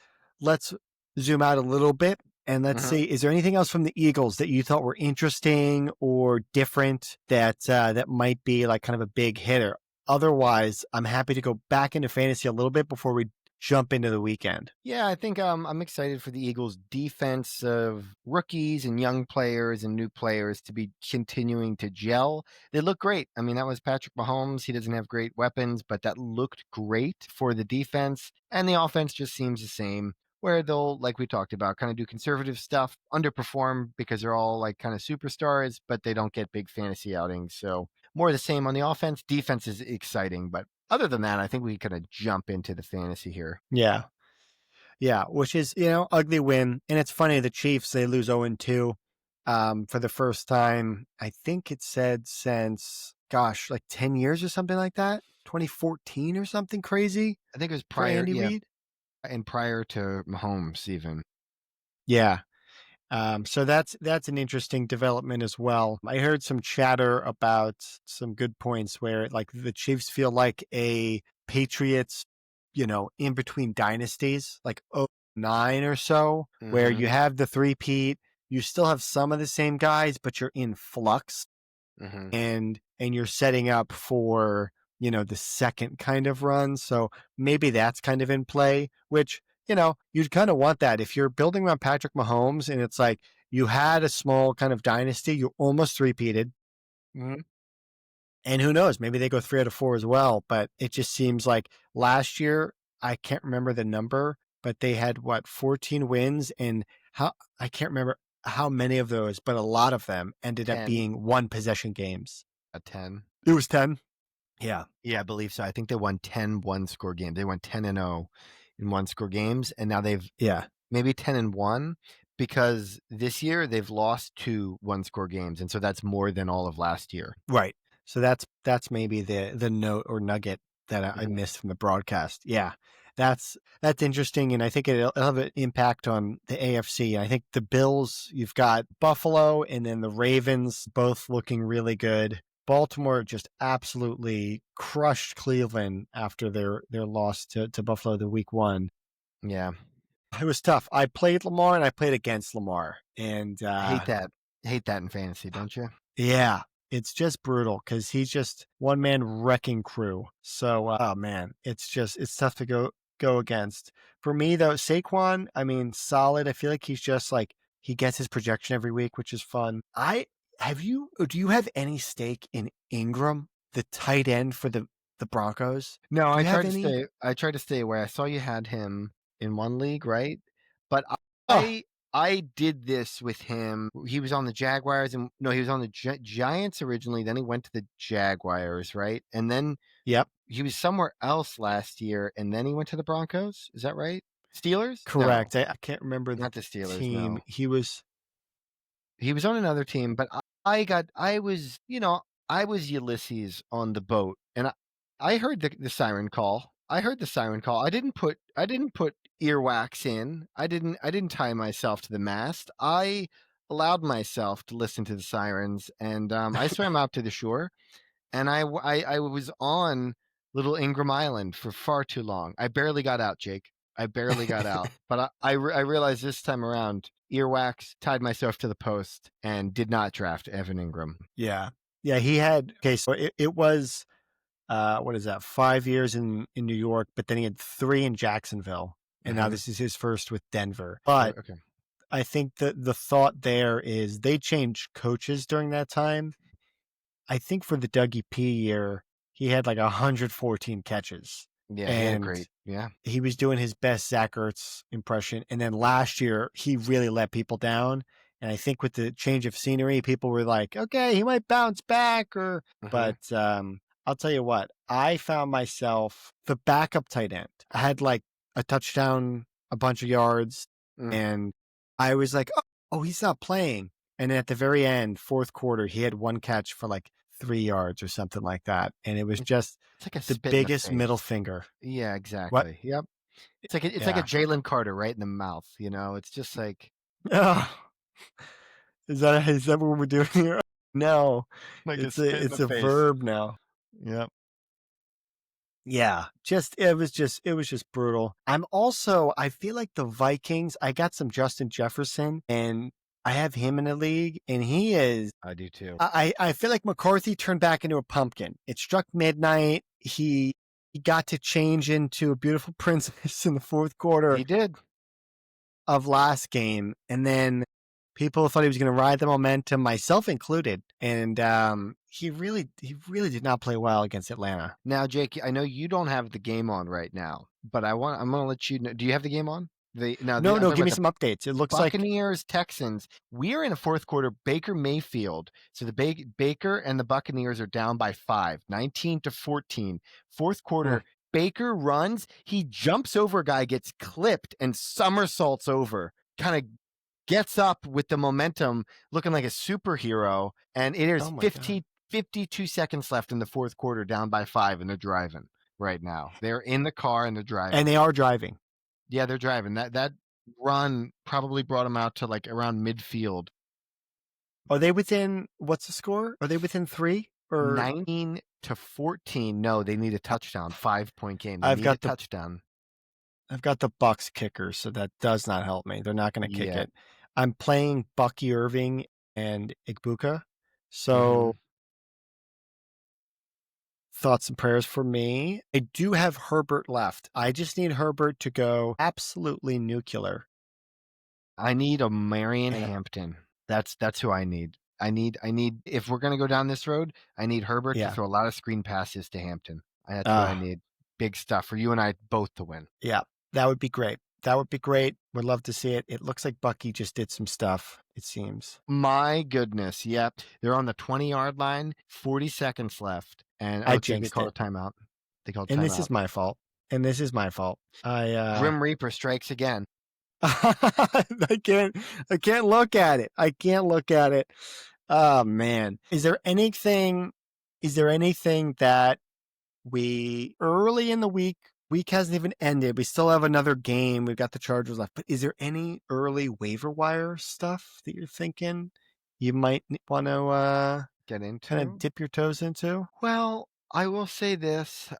zoom out a little bit and let's hmm see, is there anything else from the Eagles that you thought were interesting or different that might be like kind of a big hitter? Otherwise, I'm happy to go back into fantasy a little bit before we jump into the weekend. Yeah, I think I'm excited for the Eagles' defense of rookies and young players and new players to be continuing to gel. They look great. I mean, that was Patrick Mahomes. He doesn't have great weapons, but that looked great for the defense. And the offense just seems the same, where they'll, like we talked about, kind of do conservative stuff, underperform because they're all like kind of superstars, but they don't get big fantasy outings. So more of the same on the offense. Defense is exciting, but other than that, I think we kind of jump into the fantasy here. Yeah. Yeah, which is, ugly win. And it's funny, the Chiefs, they lose 0-2 for the first time. I think it said since, gosh, like 10 years or something like that. 2014 or something crazy I think it was for prior, Andy yeah, Reid. and prior to Mahomes even. Yeah. So that's an interesting development as well. I heard some chatter about some good points where like the Chiefs feel like a Patriots, in between dynasties, like 09 or so, where Mhm, you have the three-peat, you still have some of the same guys, but you're in flux mhm. and you're setting up for the second kind of run. So maybe that's kind of in play, which you'd kind of want that if you're building around Patrick Mahomes and it's like you had a small kind of dynasty, you almost repeated, Mhm. and who knows, maybe they go 3 out of 4 as well. But it just seems like last year, I can't remember the number, but they had what, 14 wins, and how, I can't remember how many of those, but a lot of them ended up 10, being one possession games. a 10. It was 10. Yeah. Yeah, I believe so. I think they won 10 one-score games. They went 10-0 in one-score games, and now they've Yeah. maybe 10-1 because this year they've lost 2 one-score games, and so that's more than all of last year. Right. So that's maybe the note or nugget that I Mhm. missed from the broadcast. Yeah. That's interesting, and I think it'll have an impact on the AFC. I think the Bills, you've got Buffalo, and then the Ravens both looking really good. Baltimore just absolutely crushed Cleveland after their loss to Buffalo the week one. Yeah. It was tough. I played Lamar and I played against Lamar, and Hate that. Hate that in fantasy, don't you? yeah, it's just brutal because he's just one man wrecking crew. So, oh man, it's tough to go against. For me though, Saquon, I mean, solid. I feel like he's just like he gets his projection every week, which is fun. Do you have any stake in Ingram, the tight end for the Broncos? No, Do I you have tried to any? stay I tried to stay away. I saw you had him in one league, right? But Oh, I I did this with him. He was on the Jaguars and no, he was on the Giants originally, then he went to the Jaguars, right? And then yep, he was somewhere else last year and then he went to the Broncos. Is that right? Steelers? No, correct. I can't remember the not the Steelers, team. no. He was. He was on another team, but I was, I was Ulysses on the boat, and I heard the siren call. I heard the siren call. I didn't put earwax in. I didn't tie myself to the mast. I allowed myself to listen to the sirens, and I swam out to the shore and I was on Little Ingram Island for far too long. I barely got out, Jake. I barely got out. But I realized this time around, earwax, tied myself to the post, and did not draft Evan Ingram. Yeah. Yeah, he had okay, so it was what is that, 5 years in New York, but then he had 3 in Jacksonville, and now Hmm. this is his first with Denver. But Okay. I think the thought there is they changed coaches during that time. I think for the Dougie P year, he had like 114 catches, Yeah, he had a and great. Yeah. he was doing his best Zach Ertz impression. And then last year, he really let people down. And I think with the change of scenery, people were like, okay, he might bounce back. Hmm. But I'll tell you what, I found myself the backup tight end. I had like a touchdown, a bunch of yards, Mm. and I was like, oh, he's not playing. And then at the very end, fourth quarter, he had one catch for like 3 yards or something like that. And it was just It's like a the spit in the biggest middle face. finger. Yeah, What? exactly. Yep. It's like a Yeah. Jalen Carter right in the mouth. It's just like Oh, is that what we're doing here? No, like a it's spit in the it's a face. verb now. Yep. Yeah, it was just brutal. I feel like the Vikings, I got some Justin Jefferson and I have him in a league and he is I do too. I feel like McCarthy turned back into a pumpkin. It struck midnight. He he got to change into a beautiful princess in the fourth quarter He did. of last game, and then people thought he was going to ride the momentum, myself included, and he really did not play well against Atlanta. Now, Jake, I know you don't have the game on right now, but I'm going to let you know. Do you have the game on? No, I'm no, talking give about me the some updates. It looks like Buccaneers Texans. We are in a fourth quarter. Baker Mayfield. So the Baker and the Buccaneers are down by 5, 19-14. Fourth hmm, quarter. Baker runs. He jumps over a guy, gets clipped, and somersaults over. Kind of gets up with the momentum, looking like a superhero. And it is oh my god, 52 seconds left in the fourth quarter, down by 5, and they're driving right now. They're in the car and they're and driving. they are driving. Yeah, they're driving. That run probably brought them out to like around midfield. Are they within? What's the score? Are they within 3 or? 19-14. No, they need a uh, touchdown. 5-point game. They I've need a got the touchdown. I've got the Bucks kickers, so that does not help me. They're not going to kick Yeah. it. I'm playing Bucky Irving and Igbuka, Mm-hmm. so thoughts and prayers for me. I do have Herbert left. I just need Herbert to go absolutely nuclear. I need a Marion And Hampton. That's who I need. I need if we're gonna go down this road, I need Herbert to yeah, throw a lot of screen passes to Hampton. That's what I uh, need. Big stuff for you and I both to win. yeah, that would be great. That would be great. Would love to see it. It looks like Bucky just did some stuff. It seems. My goodness. Yep. They're on the 20-yard line, 40 seconds left. And I they jinxed called it, a timeout. They called and this timeout. is my fault. And this is my fault. Grim Reaper strikes again. I can't I can't look at it. I can't look at it. Oh man. Is there anything that we early in the week hasn't even ended. We still have another game. We've got the Chargers left. But is there any early waiver wire stuff that you're thinking you might want to Get kind of into? dip your toes into? Well, I will say this.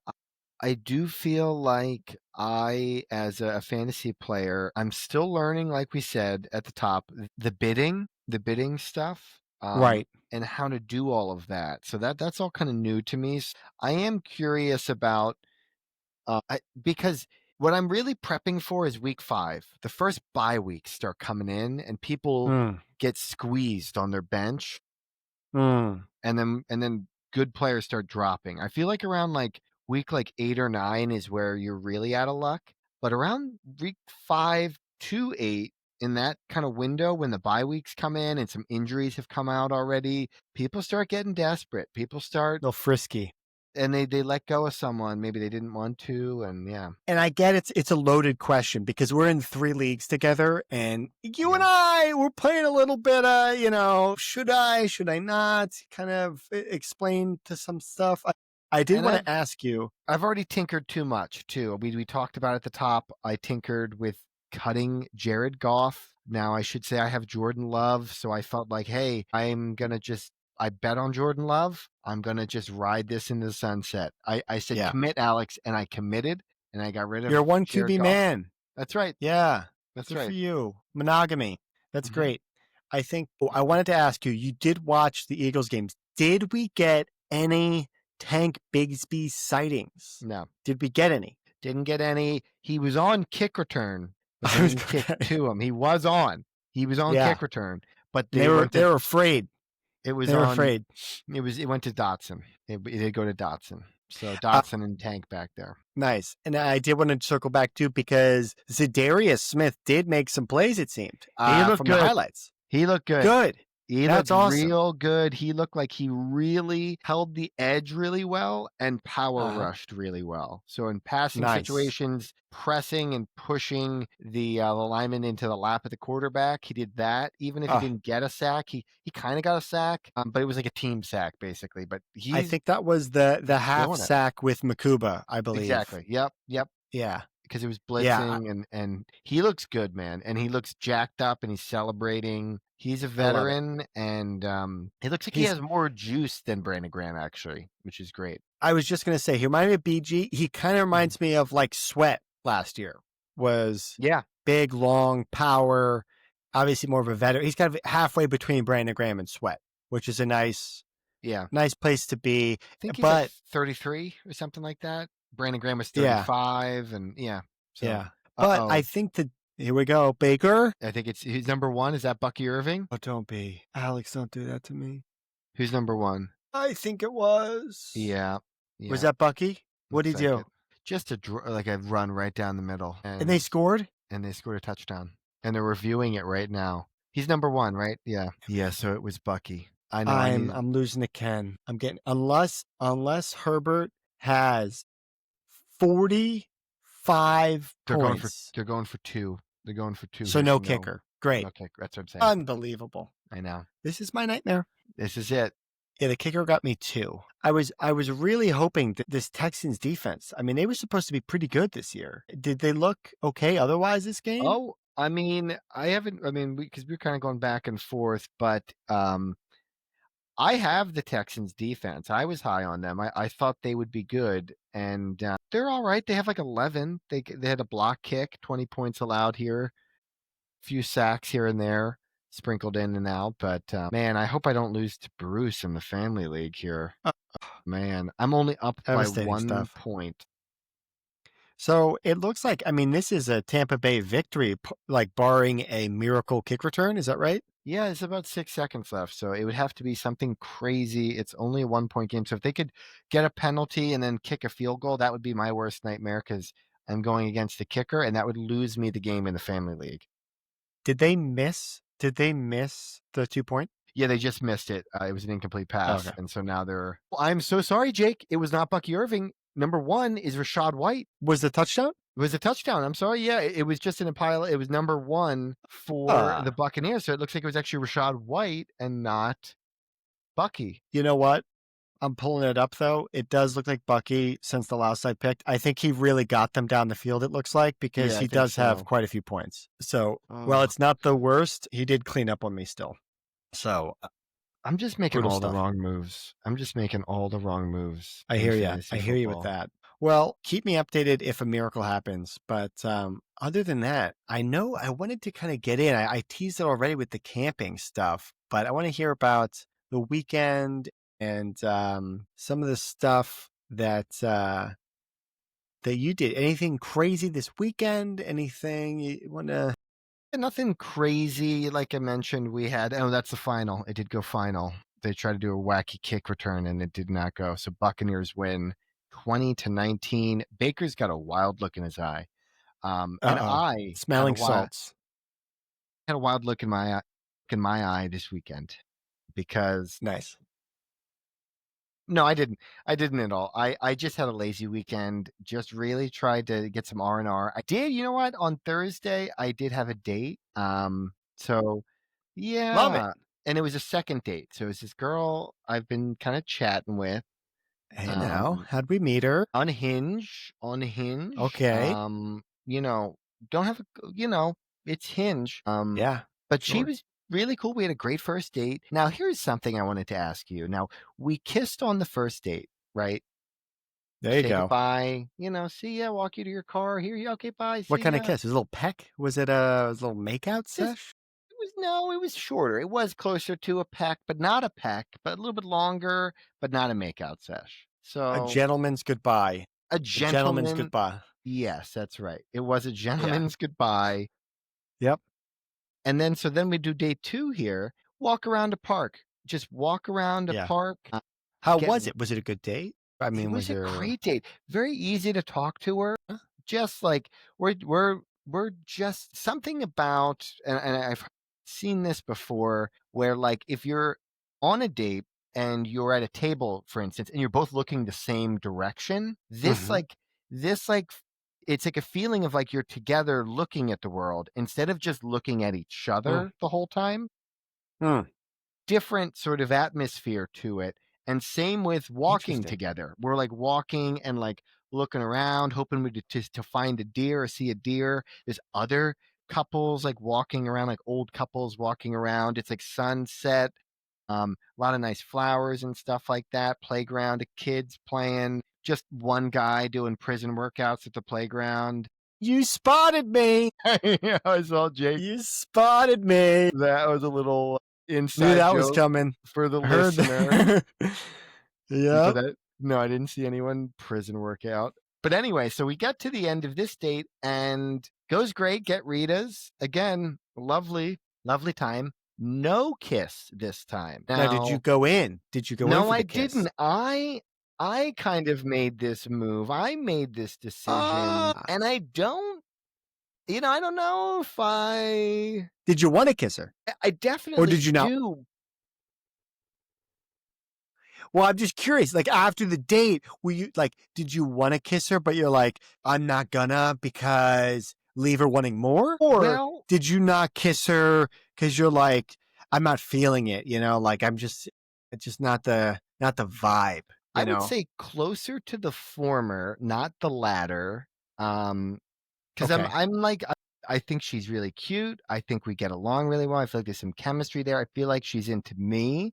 I do feel like as a fantasy player, I'm still learning, like we said at the top, the bidding stuff, Right. and how to do all of that. So that's all kind of new to me. I am curious about because what I'm really prepping for is week 5. The first bye weeks start coming in, and people Mm, get squeezed on their bench, mm. and then good players start dropping. I feel like around like week like 8 or 9 is where you're really out of luck. But around week 5 to 8, in that kind of window when the bye weeks come in and some injuries have come out already, people start getting desperate. People start Little frisky. and they let go of someone maybe they didn't want to, and yeah. And I get it's a loaded question because we're in 3 leagues together, and you and Yeah. I we're playing a little bit should I not kind of explain to some stuff. I did And want to ask you. I've already tinkered too much too. We talked about at the top. I tinkered with cutting Jared Goff. Now I should say I have Jordan Love, so I felt like, hey, I bet on Jordan Love. I'm gonna just ride this into the sunset. I said Yeah, commit Alex, and I committed, and I got rid you're a of one Jared QB Goff. man. That's right. Yeah, That's good for right. you. Monogamy. That's Hmm. great. I think I wanted to ask you. You did watch the Eagles games. Did we get any Tank Bigsby sightings? No, Did we get any? didn't get any. He was on kick return, but they I was didn't kick okay. to him. He was on. He was on Yeah, kick return, but and they they were went they to were afraid. It was They were on. afraid. It went to Dotson. It did go to Dotson. So Uh, Dotson and Tank back there. nice. And I did want to circle back too because Zadarius Smith did make some plays. It seemed He looked from the good. highlights. He looked good. Good. He That's looked awesome. real good. He looked like he really held the edge really well and power Uh-huh. rushed really well. So in passing Nice. situations, pressing and pushing the lineman into the lap of the quarterback, he did that. Even if he Uh, didn't get a sack, he kind of got a sack, but it was like a team sack basically. But I he's think that was the half doing it. sack with Makuba, I believe. Exactly. Yep. Yep. Yeah. Because it was Yeah. blitzing, and he looks good, man, and he looks jacked up and he's celebrating. He's a I love it. veteran, and he looks like he He's has more juice than Brandon Graham actually, which is great. I was just gonna say he reminded me of BG. He kind of Mhm. reminds me of like Sweat last year. Was Yeah, big, long, power. Obviously more of a veteran. He's kind of halfway between Brandon Graham and Sweat, which is a nice yeah. nice place to be. I think he's like But 33 or something like that. Brandon Graham was Yeah. 35, and yeah. So, Yeah. But I uh-oh. think that here we go. Baker. I think he's number one. Is that Bucky Irving? Oh, don't be. Alex, don't do that to me. Who's number one? I think it was. Yeah. Was Yeah. that Bucky? What'd he Looks like do? it. Just like a run right down the middle. And they scored? And they scored a touchdown. And they're reviewing it right now. He's number one, right? Yeah. Yeah, so it was Bucky. I know I need I'm losing to Ken. I'm getting unless Herbert has 45 points. they're going for two. They're going for two So here. no kicker. Great. No kicker. That's what I'm saying. Unbelievable. I know. This is my nightmare. This is it. Yeah, the kicker got me 2. I was really hoping that this Texans defense, I mean, they were supposed to be pretty good this year. Did they look okay otherwise this game? Oh, I mean, because we're kind of going back and forth, but I have the Texans defense. I was high on them. I thought they would be good, and they're all right. They have like 11. They had a block kick, 20 points allowed here, a few sacks here and there, sprinkled in and out. But man, I hope I don't lose to Bruce in the family league here. Man, I'm only up by Devastating 1 stuff. point. So it looks like, I mean, this is a Tampa Bay victory, like barring a miracle kick return. Is that right? Yeah, it's about 6 seconds left, so it would have to be something crazy. It's only a 1-point game, so if they could get a penalty and then kick a field goal, that would be my worst nightmare because I'm going against the kicker, and that would lose me the game in the family league. Did they miss the 2-point? Yeah, they just missed it. It was an incomplete pass, Okay. and so now they're... Well, I'm so sorry, Jake. It was not Bucky Irving. Number 1 is Rashad White. Was the touchdown? It was a touchdown. I'm sorry. Yeah, it was just in a pile. It was number 1 for the Buccaneers. So it looks like it was actually Rashad White and not Bucky. You know what? I'm pulling it up, though. It does look like Bucky, since the last I picked. I think he really got them down the field, it looks like, because Yeah, he does have quite a few points. So, well, it's not the worst. He did clean up on me still. So, I'm just making all stuff. the wrong moves. I hear you. I hear you with that. Well, keep me updated if a miracle happens. But other than that, I know I wanted to kind of get in. I teased it already with the camping stuff, but I want to hear about the weekend and some of the stuff that you did. Anything crazy this weekend? Anything you want to? Nothing crazy. Like I mentioned, we had, that's the final. It did go final. They tried to do a wacky kick return and it did not go. So Buccaneers win 20-19. Baker's got a wild look in his eye. And I smelling salts. Had a wild look in my eye this weekend because nice. No, I didn't. I didn't at all. I just had a lazy weekend. Just really tried to get some R&R. I did. You know what? On Thursday, I did have a date. So yeah, love it. And it was a second date. So it's this girl I've been kind of chatting with. Hey, now, how'd we meet her? On Hinge. Okay. Don't have it's Hinge. Yeah. But she was really cool. We had a great first date. Now, here's something I wanted to ask you. Now, we kissed on the first date, right? There you go. Goodbye. See ya. Walk you to your car. Here you. Okay, bye. What kind of kiss? Was it a little peck? Was it a little makeout sesh? It was shorter. It was closer to a peck, but not a peck. But a little bit longer, but not a makeout sesh. So a gentleman's goodbye. A gentleman's goodbye. Yes, that's right. It was a gentleman's goodbye. Yep. And then we do day 2 here. Walk around a park. Just walk around a park. How was it? Was it a good date? I mean, it was a great date. Very easy to talk to her. Just like we're just something about, and I've seen this before, where like if you're on a date and you're at a table, for instance, and you're both looking the same direction, this it's like a feeling of like you're together looking at the world instead of just looking at each other the whole time. Different sort of atmosphere to it. And same with walking together. We're like walking and like looking around, hoping to find a deer or see a deer. There's other couples like walking around, like old couples walking around. It's like sunset. A lot of nice flowers and stuff like that. Playground, kids playing. Just one guy doing prison workouts at the playground. You spotted me. Yeah, I saw Jake. You spotted me. That was a little inside Knew that joke was coming for the listener. Yeah. No, I didn't see anyone prison workout. But anyway, so we get to the end of this date and goes great. Get Rita's again. Lovely, lovely time. No kiss this time. Now, did you Now, go in? Did you go in no, for I the kiss? didn't. I kind of made this move. I made this decision, Ah. and I don't. I don't know if Did you want to kiss her? I Or did definitely you not? do. Well, I'm just curious. Like after the date, were you like, did you want to kiss her, but you're like, I'm not gonna because leave her wanting more? Or Well, did you not kiss her because you're like, I'm not feeling it, like it's just not the vibe, I would say closer to the former, not the latter. Because Okay. I'm like I think she's really cute. I think we get along really well. I feel like there's some chemistry there. I feel like she's into me.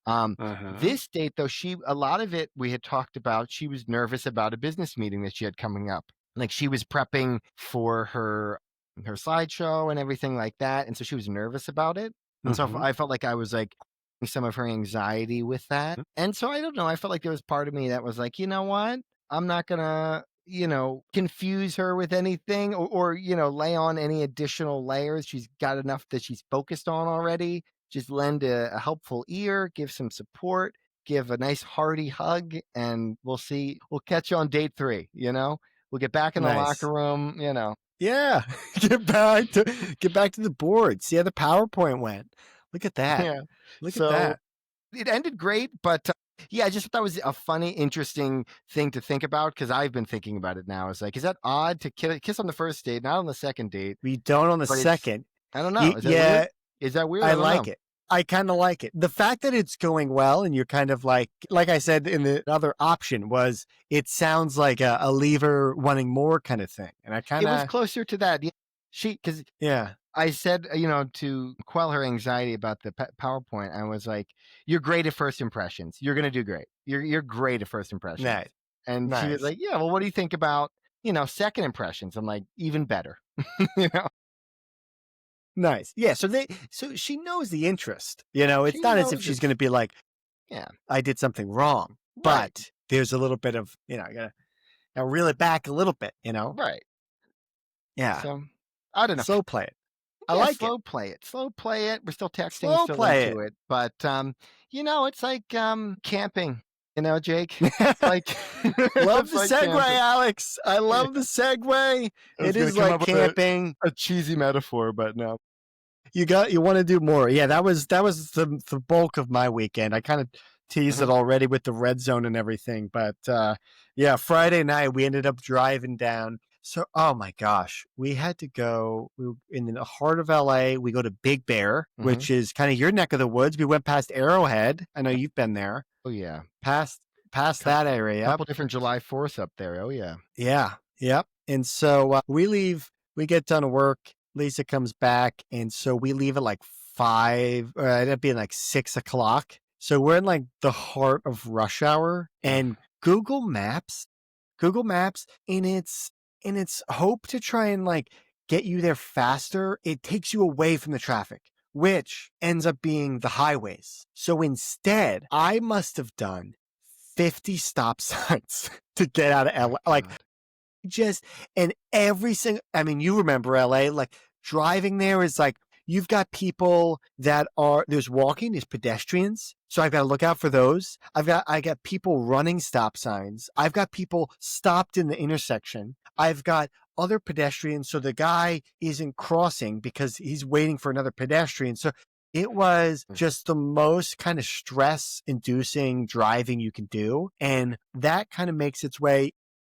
Uh-huh. This date though, a lot of it we had talked about. She was nervous about a business meeting that she had coming up. Like she was prepping for her slideshow and everything like that, and so she was nervous about it. And so Mm-hmm. I felt like I was like some of her anxiety with that. And so I don't know. I felt like there was part of me that was like, you know what? I'm not gonna confuse her with anything or lay on any additional layers. She's got enough that she's focused on already. Just lend a helpful ear, give some support, give a nice hearty hug, and we'll see. We'll catch you on date 3, We'll get back in the Nice. locker room. Yeah. Get back to the board. See how the PowerPoint went. Look at that. Yeah. Look at So that. it ended great, but yeah, I just thought that was a funny, interesting thing to think about because I've been thinking about it now. It's like, is that odd to kiss on the first date, not on the second date? We don't on the But it's, second. I don't know. Is that weird? Yeah, Is that weird? I I don't know. like it. I kind of like it. The fact that it's going well and you're kind of like I said in the other option was it sounds like a lever wanting more kind of thing. And I kind It was of, closer to that. Because yeah, I said, to quell her anxiety about the PowerPoint, I was like, "You're great at first impressions. You're gonna do great. You're great at first impressions." nice, And she was nice, like, "Yeah, well, what do you think about second impressions?" I'm like, "Even better." you know, nice. Yeah. So she knows the interest, she it's not as if knows she's going to it's be like, yeah, I did something wrong, right, but there's a little bit of, I gotta reel it back a little bit. right. Yeah. So I don't know. Slow play it. I Yeah, like it. slow play it. Slow play it. We're still texting, Slow still play into it. it. But it's like camping, Jake. It's like Love it's the like segue, camping. Alex. I Yeah. love the segue. I was It gonna is come like up with a camping. cheesy metaphor, but no. You want to do more. Yeah, that was the bulk of my weekend. I kind of teased it Mhm. already with the red zone and everything, but yeah, Friday night we ended up driving down. So, oh my gosh, we had to go in the heart of LA. We go to Big Bear, Mhm. which is kind of your neck of the woods. We went past Arrowhead. I know you've been there. Oh yeah. Past Cou- that area. Couple different July 4th up there. Oh yeah. Yeah. Yep. And so we leave, we get done work. Lisa comes back. And so we leave at like 5, or it ended up being like 6 o'clock. So we're in like the heart of rush hour Mm. and Google Maps in its hope to try and like get you there faster, it takes you away from the traffic, which ends up being the highways. So instead, I must have done 50 stop signs to get out of My LA. Like God. just and every single I mean, you remember LA, like driving there is like you've got people that are there's walking, there's pedestrians. So I've got to look out for those. I got people running stop signs. I've got people stopped in the intersection. I've got other pedestrians. So the guy isn't crossing because he's waiting for another pedestrian. So it was Mm. just the most kind of stress inducing driving you can do. And that kind of makes its way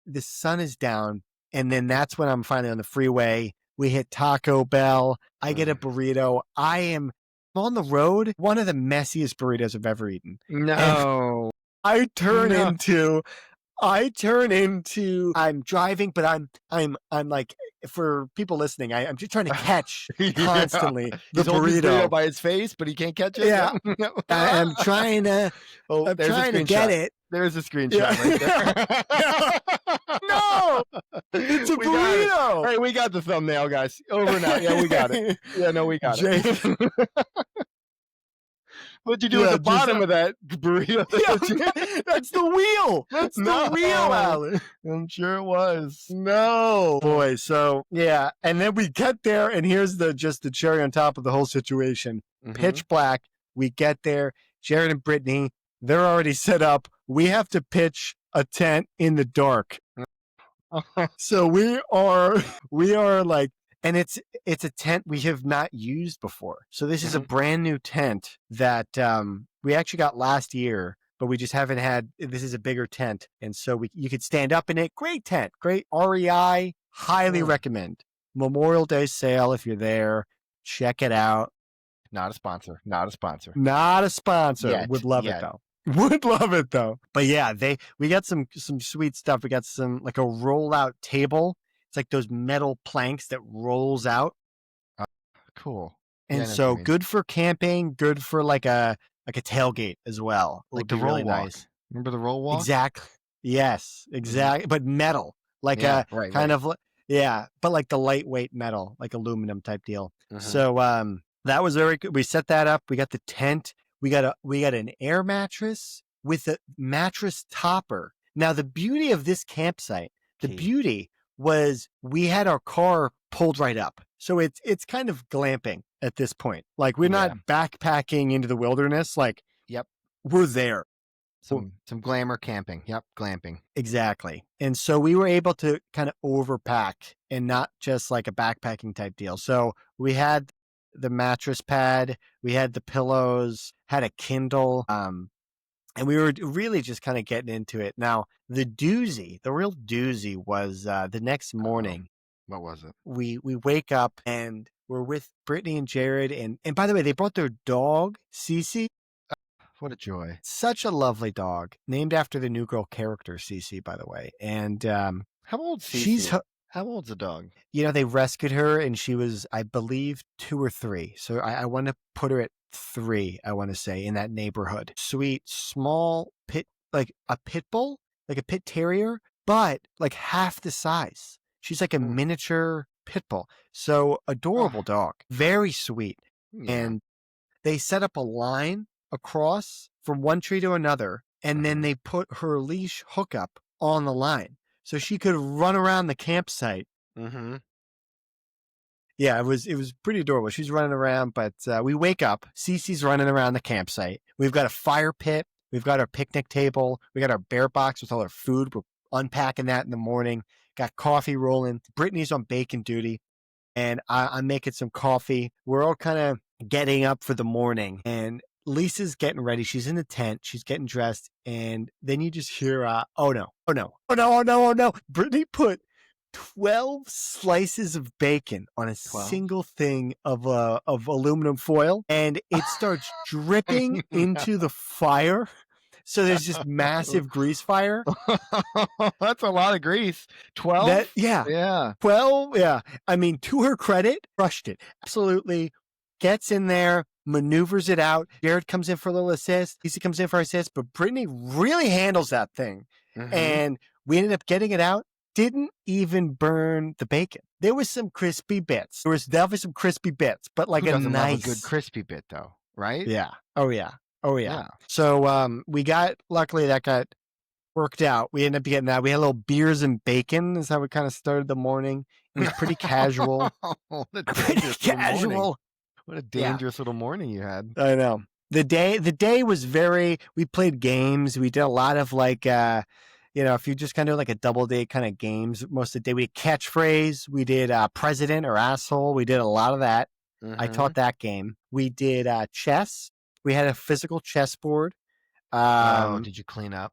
the sun is down, and then that's when I'm finally on the freeway. We hit Taco Bell. I get a Mm. burrito. I am on the road, one of the messiest burritos I've ever eaten. And No. I turn No. into I'm driving, but I'm like for people listening, I'm just trying to catch Yeah. constantly the He's holding his burrito burrito. by his face, but he can't catch it. Yeah. Yeah. No. I'm trying to Oh, I'm there's a trying to get screenshot. it. There's a screenshot right Yeah. there. No, it's a We got it. burrito. Hey, we got the thumbnail, guys. Over now. Yeah, we got it. Yeah, no, we got Jake, it. What'd you do with Yeah, the just bottom of that burrito? yeah, that's the wheel. That's the wheel, No, Alan. I'm sure it was. No, boy. So yeah, and then we get there, and here's just the cherry on top of the whole situation. Mm-hmm. Pitch black. We get there. Jared and Brittany, they're already set up. We have to pitch a tent in the dark. So we are like, and it's a tent we have not used before. So this is a brand new tent that we actually got last year, but we just haven't had. This is a bigger tent, and so you could stand up in it. Great tent, great REI. Highly recommend. Memorial Day sale if you're there. Check it out. Not a sponsor. Not a sponsor. Not a sponsor. Yet. Would love it though. Would love it though. But yeah, we got some sweet stuff. We got some like a rollout table. It's like those metal planks that rolls out. Cool. And so good for camping, good for like a tailgate as well. It like would the be roll really walk. nice. Remember the roll walk? Exactly. Yes, exactly. But metal. Like Yeah, a right, kind right. of yeah, but like the lightweight metal, like aluminum type deal. So that was very good. We set that up. We got the tent. We got an air mattress with a mattress topper. Now the beauty of this campsite, the beauty was we had our car pulled right up. So it's kind of glamping at this point. Like we're not backpacking into the wilderness. Like we're there. Some glamour camping. Yep, glamping. Exactly. And so we were able to kind of overpack and not just like a backpacking type deal. So we had the mattress pad, we had the pillows, had a Kindle, and we were really just kind of getting into it. Now, the real doozy was the next morning. What was it? We wake up and we're with Brittany and Jared, and by the way, they brought their dog, Cece. What a joy. Such a lovely dog, named after the New Girl character, Cece, by the way. And how old's Cece? How old's the dog? You know, they rescued her and she was, I believe, 2 or 3. So I want to put her at 3, I want to say, in that neighborhood. Sweet, small pit, like a pit bull, like a pit terrier, but like half the size. She's like a miniature pit bull. So adorable dog, very sweet. Yeah. And they set up a line across from one tree to another, and then they put her leash hookup on the line so she could run around the campsite. Yeah, it was pretty adorable. She's running around, but we wake up. Cece's running around the campsite. We've got a fire pit. We've got our picnic table. We got our bear box with all our food. We're unpacking that in the morning. Got coffee rolling. Brittany's on bacon duty, and I'm making some coffee. We're all kind of getting up for the morning, and Lisa's getting ready. She's in the tent. She's getting dressed. And then you just hear, oh no, oh no, oh no, oh no, oh no. Brittany put 12 slices of bacon on a single thing of aluminum foil, and it starts dripping into the fire. So there's this massive grease fire. That's a lot of grease. 12? Yeah. 12. Yeah. I mean, to her credit, crushed it. Absolutely. Gets in there, maneuvers it out. Jared comes in for a little assist. Lisa comes in for assist, but Brittany really handles that thing. And we ended up getting it out. Didn't even burn the bacon. There was some crispy bits. There was definitely some crispy bits, but like Who doesn't nice, love a good crispy bit though, right? Yeah. Oh yeah. Oh yeah. So luckily that got worked out. We ended up getting that. We had a little beers and bacon is how we kind of started the morning. It was pretty casual. Pretty casual. What a dangerous little morning you had. I know. The day was we played games. We did a lot of like if you just kind of like a double day kind of games most of the day. We did catchphrase. We did president or asshole. We did a lot of that. I taught that game. We did chess. We had a physical chessboard. Did you clean up?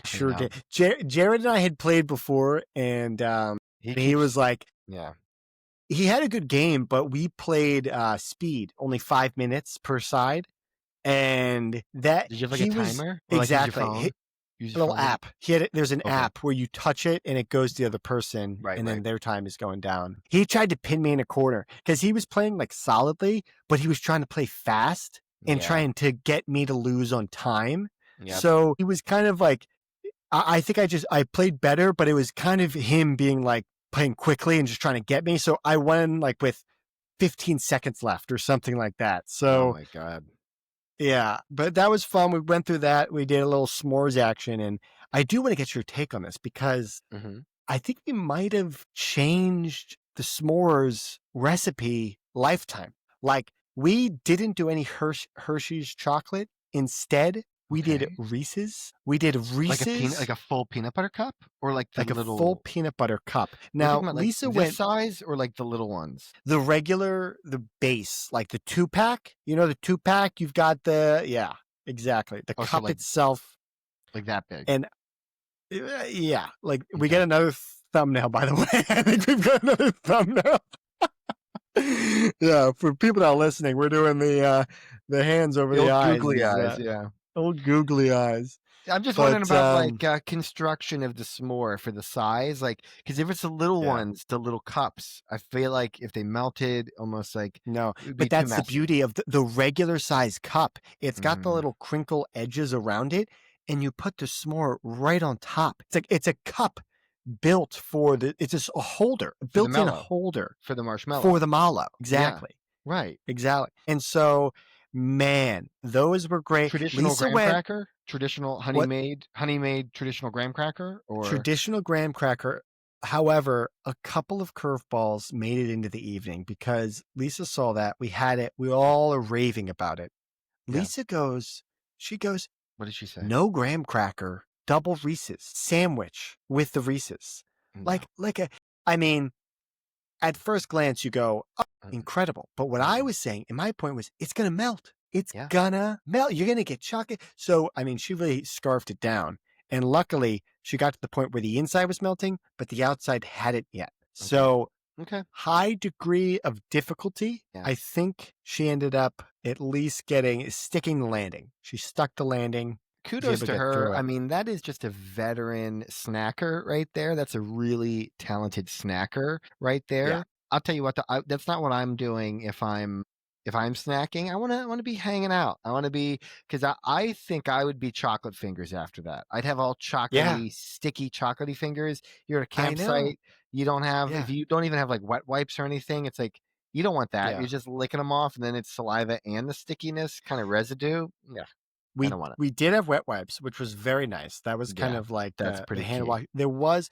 Sure did. Jared and I had played before, and he was like, he had a good game, but we played speed, only 5 minutes per side, and that did you have like a timer? Exactly. A little app. There's an app where you touch it and it goes to the other person, then their time is going down. He tried to pin me in a corner because he was playing like solidly, but he was trying to play fast and trying to get me to lose on time. So he was kind of like, I think I played better, but it was kind of him being like playing quickly and just trying to get me. So I won like with 15 seconds left or something like that. So oh my God. Yeah, but that was fun. We went through that. We did a little s'mores action, and I do want to get your take on this because Hmm. I think we might have changed the s'mores recipe lifetime. Like we didn't do any Hershey's chocolate. Instead, we did Okay. Reese's. We did Like Reese's, a full peanut butter cup, or like the like a full little. peanut butter cup. We're Now, talking about like Lisa this went size, or like the little ones. the regular, the base, like the 2-pack. You know, the 2-pack, you've got the, yeah, exactly. The Oh, so cup itself. like that big. And yeah, like we Okay. get another thumbnail, by the way. I think we've got another thumbnail. Yeah, for people that are listening, we're doing the hands over The the old eyes, googly is eyes, yeah. old googly eyes. I'm just wondering But about like construction of the s'more for the size, like because if it's the little yeah, ones, the little cups, I feel like if they melted, almost like no, it would be but too that's the messy. beauty of the regular size cup. It's got the Mm. little crinkle edges around it, and you put the s'more right on top. It's a cup built for it's just a holder, a For the built-in mellow, holder for the for marshmallow. the mallow. Yeah, Exactly. right. Exactly. And so, man, those were great. Traditional Lisa graham went, cracker, traditional what honey made traditional graham cracker, or traditional graham cracker. However, a couple of curveballs made it into the evening because Lisa saw that. We had it. We all are raving about it. yeah. Lisa goes, she goes, What did she say? no graham cracker, double Reese's sandwich with the Reese's. No. I mean, at first glance, you go, oh, Mm-mm, incredible. But what I mm-mm. was saying, and my point was, it's going to melt. It's Yeah. gonna melt. You're going to get chocolate. So, I mean, she really scarfed it down. And luckily, she got to the point where the inside was melting, but the outside hadn't yet. Okay. So, Okay. high degree of difficulty. Yeah. I think she ended up at least sticking the landing. She stuck the landing, was Kudos able to to get her. through I it. mean, that is just a veteran snacker right there. That's a really talented snacker right Yeah. there. I'll tell you what, that's not what I'm doing if I'm snacking. I want to be hanging out. I want to be because I think I would be chocolate fingers after that. I'd have all Yeah. chocolatey, sticky, chocolatey fingers. You're at a I know. campsite. You don't have if Yeah. you don't even have like wet wipes or anything. It's like you don't want that. You're Yeah. just licking them off, and then it's saliva and the stickiness kind of residue. Yeah, I We don't want it. we did have wet wipes, which was very nice. That was kind Yeah, of like that's the pretty hand key. wash. There was,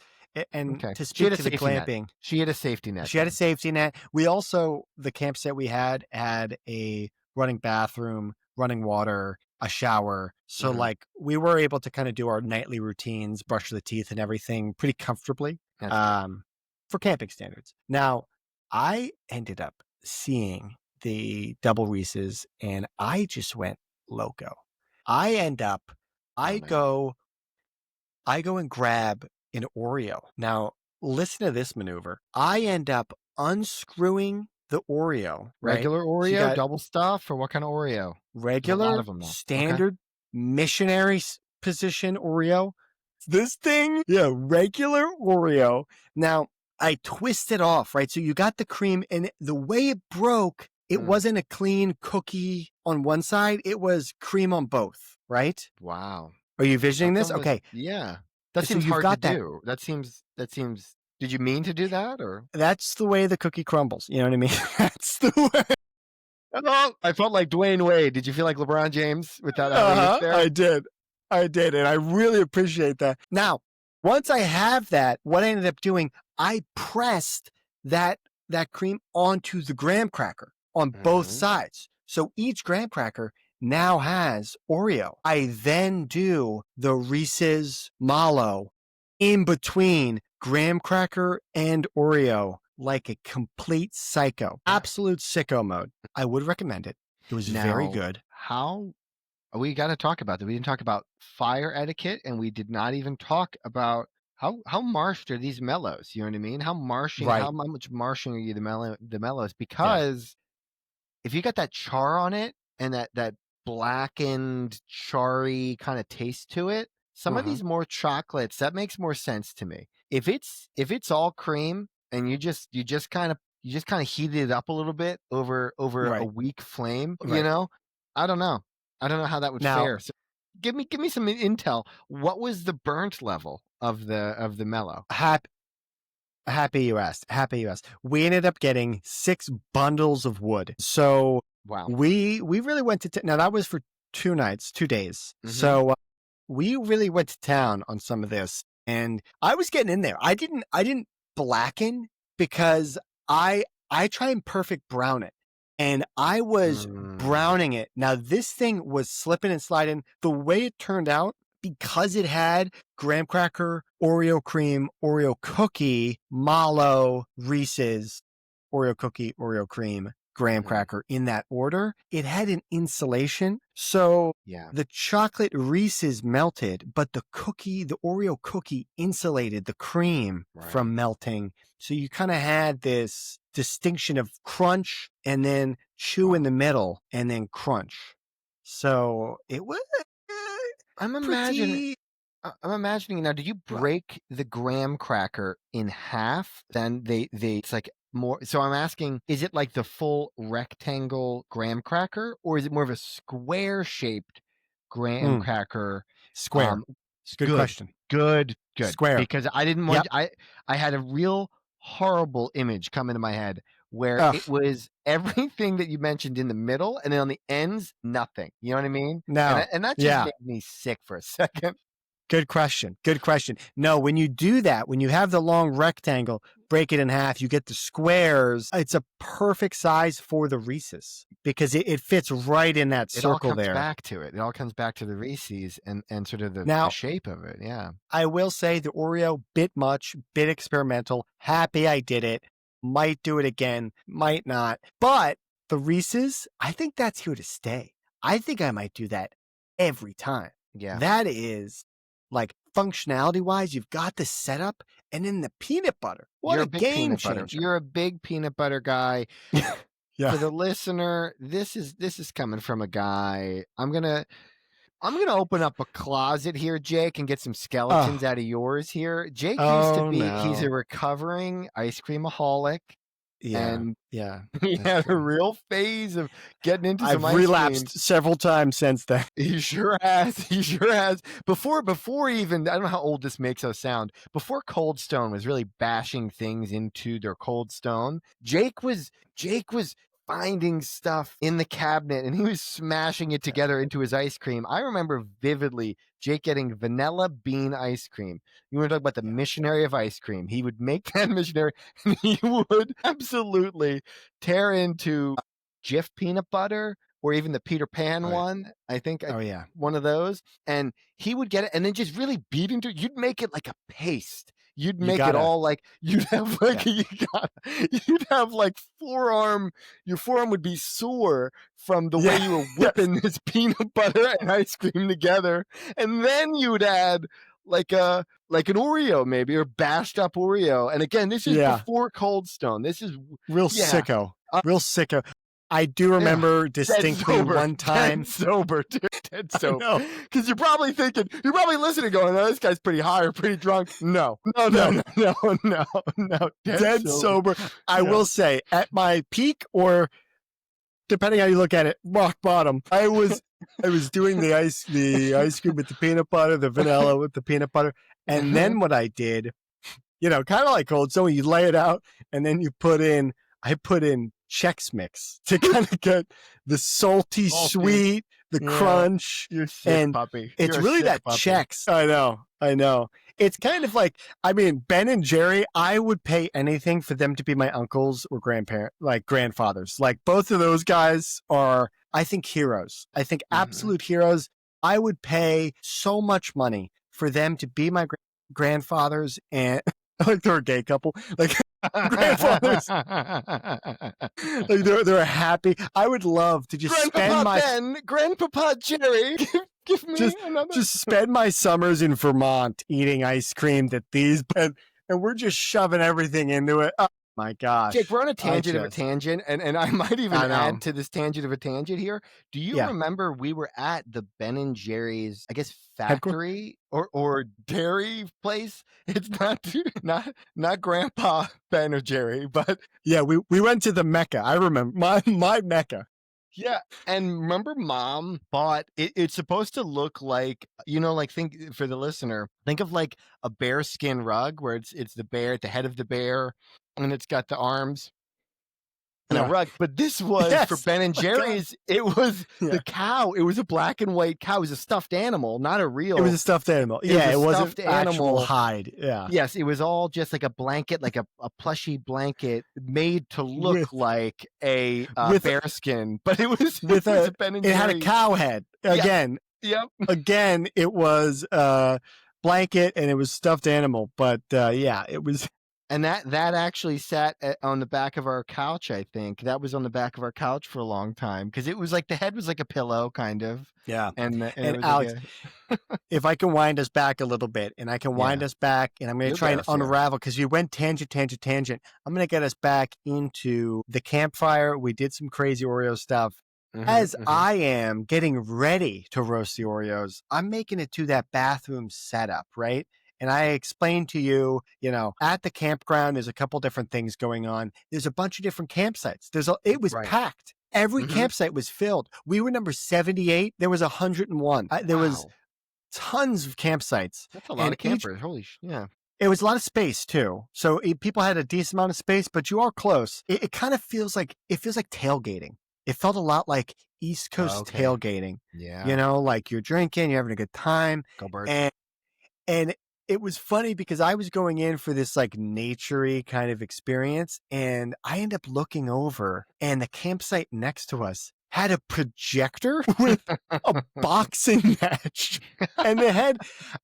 and Okay. to She had speak a to the safety net. glamping, She had a safety net she had a then. safety net. We also, the campsite we had a running bathroom, running water, a shower. So Mhm. like we were able to kind of do our nightly routines, brush the teeth and everything pretty comfortably, That's good. um, for camping standards. Now, I ended up seeing the double Reese's and I just went loco. I end up, Oh, I man. go I go and grab an Oreo. Now, listen to this maneuver. I end up unscrewing the Oreo, right? Regular So you Oreo, got double stuff, or what kind of Oreo? There's a lot regular, of them now. Okay. standard, missionary position Oreo. This thing, yeah, regular Oreo. Now, I twist it off, right? So you got the cream, and the way it broke, it Mm. wasn't a clean cookie on one side, it was cream on both, right? Wow. Are you visioning That's this? almost Okay. yeah. That So seems you've hard to got that. do. That seems did you mean to do that, or That's the way the cookie crumbles. You know what I mean? That's the way. oh, I felt like Dwayne Wade. Did you feel like LeBron James with that alley oop Uh-huh. there? I did. I did. And I really appreciate that. Now, once I have that, what I ended up doing, I pressed that that cream onto the graham cracker on both Mhm. sides. So each graham cracker now has Oreo. I then do the Reese's Mallow in between graham cracker and Oreo like a complete psycho. Yeah. Absolute sicko mode. I would recommend it. It was very Now, good. how we got to talk about that. We didn't talk about fire etiquette, and we did not even talk about how marshed are these mellows. You know what I mean? How Right. much marshing are you the mellows? Yeah. Because if you got that char on it and that blackened charry kind of taste to it, some of Uh-huh. these more chocolates that makes more sense to me. If it's all cream and you just kind of heated it up a little bit over a Right. weak flame, Right. I don't know. I don't know how that would Now, fare. So give me some intel. What was the burnt level of the mellow? happy you asked. Happy you asked. We ended up getting 6 bundles of wood. So Wow. we really went to now that was for 2 nights, 2 days. Mm-hmm. So we really went to town on some of this, and I was getting in there. I didn't blacken because I try and perfect brown it, and I was Mm, browning it. Now this thing was slipping and sliding. The way it turned out, because it had graham cracker, Oreo cream, Oreo cookie, mallow, Reese's, Oreo cookie, Oreo cream, graham mm-hmm. cracker in that order, it had an insulation. So Yeah. the chocolate Reese's melted, but the cookie, the Oreo cookie insulated the cream Right. from melting. So you kind of had this distinction of crunch and then chew in Wow. the middle and then crunch. So it was I'm imagining. pretty I'm imagining now. Did you rough. break the graham cracker in half? Then they it's like more. So I'm asking, is it like the full rectangle graham cracker, or is it more of a square shaped graham Mm, cracker? square. Um, Good good, question. good. Square. Because I didn't want. Yep. I had a real horrible image come into my head where Ugh. it was everything that you mentioned in the middle, and then on the ends, nothing. You know what I mean? No. And that just Yeah. made me sick for a second. Good question. Good question. No, when you do that, when you have the long rectangle, break it in half, you get the squares. It's a perfect size for the Reese's because it fits right in that It all circle comes there. back to it. It all comes back to the Reese's and sort of the Now, shape of it. Yeah. I will say the Oreo, bit much, bit experimental. Happy I did it. Might do it again, might not. But the Reese's, I think that's here to stay. I think I might do that every time. Yeah. That is like functionality wise, you've got the setup and then the peanut butter. What You're a a big game peanut butter. changer. You're a big peanut butter guy. Yeah. For the listener, this is coming from a guy. I'm gonna open up a closet here, Jake, and get some skeletons Oh, out of yours here. Jake used to oh be he's a no. recovering ice creamaholic, Yeah. and Yeah. he That's had a true. real phase of getting into some I've ice relapsed creams. several times since then. He sure has. He sure has. Before even I don't know how old this makes us sound. Before Cold Stone was really bashing things into their Cold Stone, Jake was finding stuff in the cabinet and he was smashing it Yeah. together into his ice cream. I remember vividly Jake getting vanilla bean ice cream. You want to talk about the Yeah. missionary of ice cream? He would make that missionary and he would absolutely tear into Jif peanut butter or even the Peter Pan Oh yeah. one. I think Oh yeah. one of those, and he would get it and then just really beat into it. You'd make it like a paste. You'd You make it gotta. all like you'd have like Yeah. you'd have like forearm. Your forearm would be sore from the way Yeah. you were Yes. whipping this peanut butter and ice cream together, and then you'd add like an Oreo maybe or bashed up Oreo. And again, this is Yeah. before Cold Stone. This is Real yeah. sicko. Uh, Real sicko. I do yeah. remember Dead distinctly sober, one dead time. sober, dude, dead I sober. know. Because you're probably listening, going, "Oh, this guy's pretty high or pretty drunk." No, no, no, No. no, no, no, no, dead Dead sober. sober. I Yeah. will say, at my peak, or depending how you look at it, rock bottom. I was doing the ice cream with the peanut butter, the vanilla with the peanut butter, and then what I did, kind of like Cold Stone, you lay it out, and then I put in Chex Mix to kind of get the salty, Salty. sweet, the Yeah. crunch, You're sick and puppy. it's You're a really sick that puppy. Chex. I know. It's kind of like, I mean, Ben and Jerry, I would pay anything for them to be my uncles or like grandfathers. Like both of those guys are, I think, heroes. I think Mm-hmm. absolute heroes. I would pay so much money for them to be my grandfathers, and like they're a gay couple, like grandfathers, like they're happy. I would love to just spend Grandpapa my Ben, Grandpapa Jerry, give me just another. just spend my summers in Vermont eating ice cream that these and we're just shoving everything into it. Oh my Jake, gosh. we're on a I tangent of a just tangent, and I might even I add know. to this tangent of a tangent here. Do you Yeah. remember we were at the Ben and Jerry's, I guess, Headquarters. factory or dairy place? It's not Grandpa Ben or Jerry, but Yeah, we went to the Mecca. I remember my Mecca. yeah. And remember, Mom bought it. It's supposed to look like like think for the listener, think of like a bear skin rug where it's the bear at the head of the bear, and it's got the arms. and a Yeah. rug. But this was for Yes. Ben and Oh my God. Jerry's. It was Yeah. the cow. It was a black and white cow. It was a stuffed animal, not a It was real. a stuffed animal. It was Yeah, a it wasn't stuffed actual animal. hide. Yeah. Yes, it was all just like a blanket, like a plushy blanket made to look With like a with bear skin, but it was with a a Ben and it had a Jerry's. cow head. Yep, Again, yep. it was blanket and it was stuffed animal, but yeah, it was And that actually sat on the back of our couch. I think that was on the back of our couch for a long time because it was like the head was like a pillow, kind of, yeah. and it And was like Alex, a if I can wind us back a little bit, and I can wind yeah. us back, and I'm going to You'll try get and us there. unravel because you went tangent, tangent, tangent. I'm going to get us back into the campfire. We did some crazy Oreo stuff. Hmm, As hmm. I am getting ready to roast the Oreos, I'm making it to that bathroom setup, right? And I explained to you, at the campground, there's a couple different things going on. There's a bunch of different campsites. It was Right. packed. Every Hmm. campsite was filled. We were number 78. There was 101. There was Wow, tons of campsites, that's a lot and of campers. Holy yeah. it was a lot of space too. So people had a decent amount of space, but you are close. It kind of feels like tailgating. It felt a lot like East Coast Okay. tailgating. Yeah. Like you're drinking, you're having a good time, Go birds. and and it was funny because I was going in for this like naturey kind of experience, and I end up looking over, and the campsite next to us had a projector with a boxing match. And the head,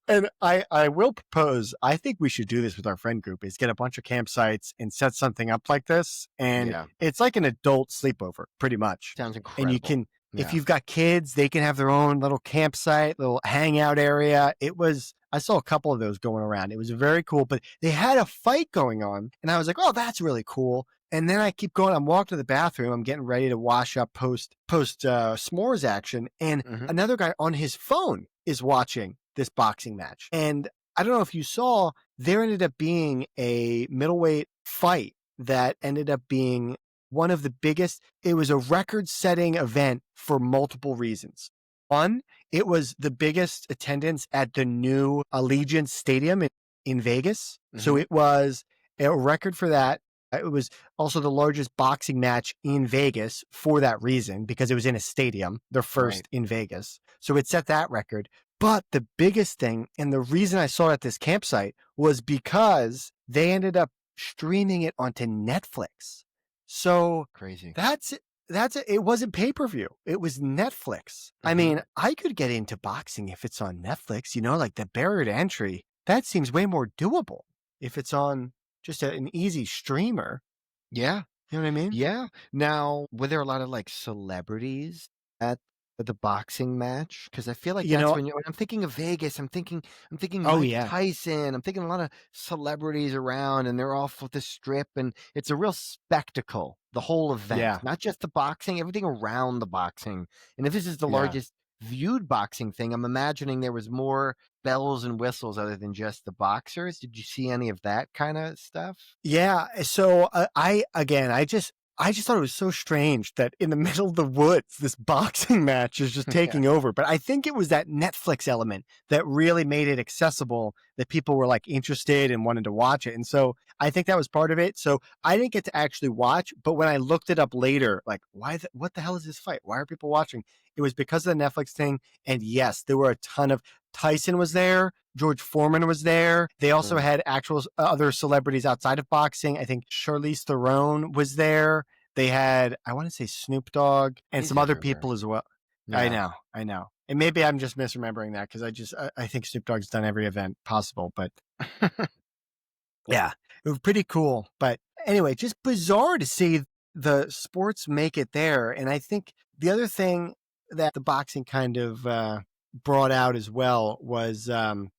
and I will propose, I think we should do this with our friend group, is get a bunch of campsites and set something up like this. And Yeah. it's like an adult sleepover, pretty much. Sounds And you incredible. can, if Yeah. you've got kids, they can have their own little campsite, little hangout area. I saw a couple of those going around. It was very cool, but they had a fight going on. And I was like, oh, that's really cool. And then I keep going. I'm walking to the bathroom. I'm getting ready to wash up post s'mores action. And Hmm. another guy on his phone is watching this boxing match. And I don't know if you saw, there ended up being a middleweight fight that ended up being one of the biggest. It was a record setting event for multiple reasons. One, it was the biggest attendance at the new Allegiant Stadium in Vegas. So Hmm. it was a record for that. It was also the largest boxing match in Vegas for that reason, because it was in a stadium, their Right. first in Vegas. So it set that record. But the biggest thing, and the reason I saw it at this campsite, was because they ended up streaming it onto Netflix. So Crazy. that's it wasn't pay-per-view. It was Netflix. I Hmm. mean, I could get into boxing if it's on Netflix, like the barrier to entry. That seems way more doable if it's on just an easy streamer. Yeah. You know what I mean? Yeah. Now, were there a lot of like celebrities at the boxing match? Because I feel like You that's know, when I'm thinking of Vegas. I'm thinking oh Mike yeah. Tyson. I'm thinking a lot of celebrities around, and they're off with the strip, and it's a real spectacle. The whole event, Yeah. not just the boxing, everything around the boxing. And if this is the Yeah. largest viewed boxing thing, I'm imagining there was more bells and whistles other than just the boxers. Did you see any of that kind of stuff? Yeah. So I just thought it was so strange that in the middle of the woods, this boxing match is just Yeah. taking over. But I think it was that Netflix element that really made it accessible, that people were like interested and wanted to watch it. And so I think that was part of it. So I didn't get to actually watch, but when I looked it up later, like, what the hell is this fight? Why are people watching? It was because of the Netflix thing. And yes, there were a ton of Tyson was there. George Foreman was there. They also Mm. had actual other celebrities outside of boxing. I think Charlize Theron was there. They had, I want to say, Snoop Dogg and He's some other everywhere. people as well. I Yeah. know. And maybe I'm just misremembering that because I think Snoop Dogg's done every event possible. But yeah, it was pretty cool. But anyway, just bizarre to see the sports make it there. And I think the other thing that the boxing kind of brought out as well was, I'm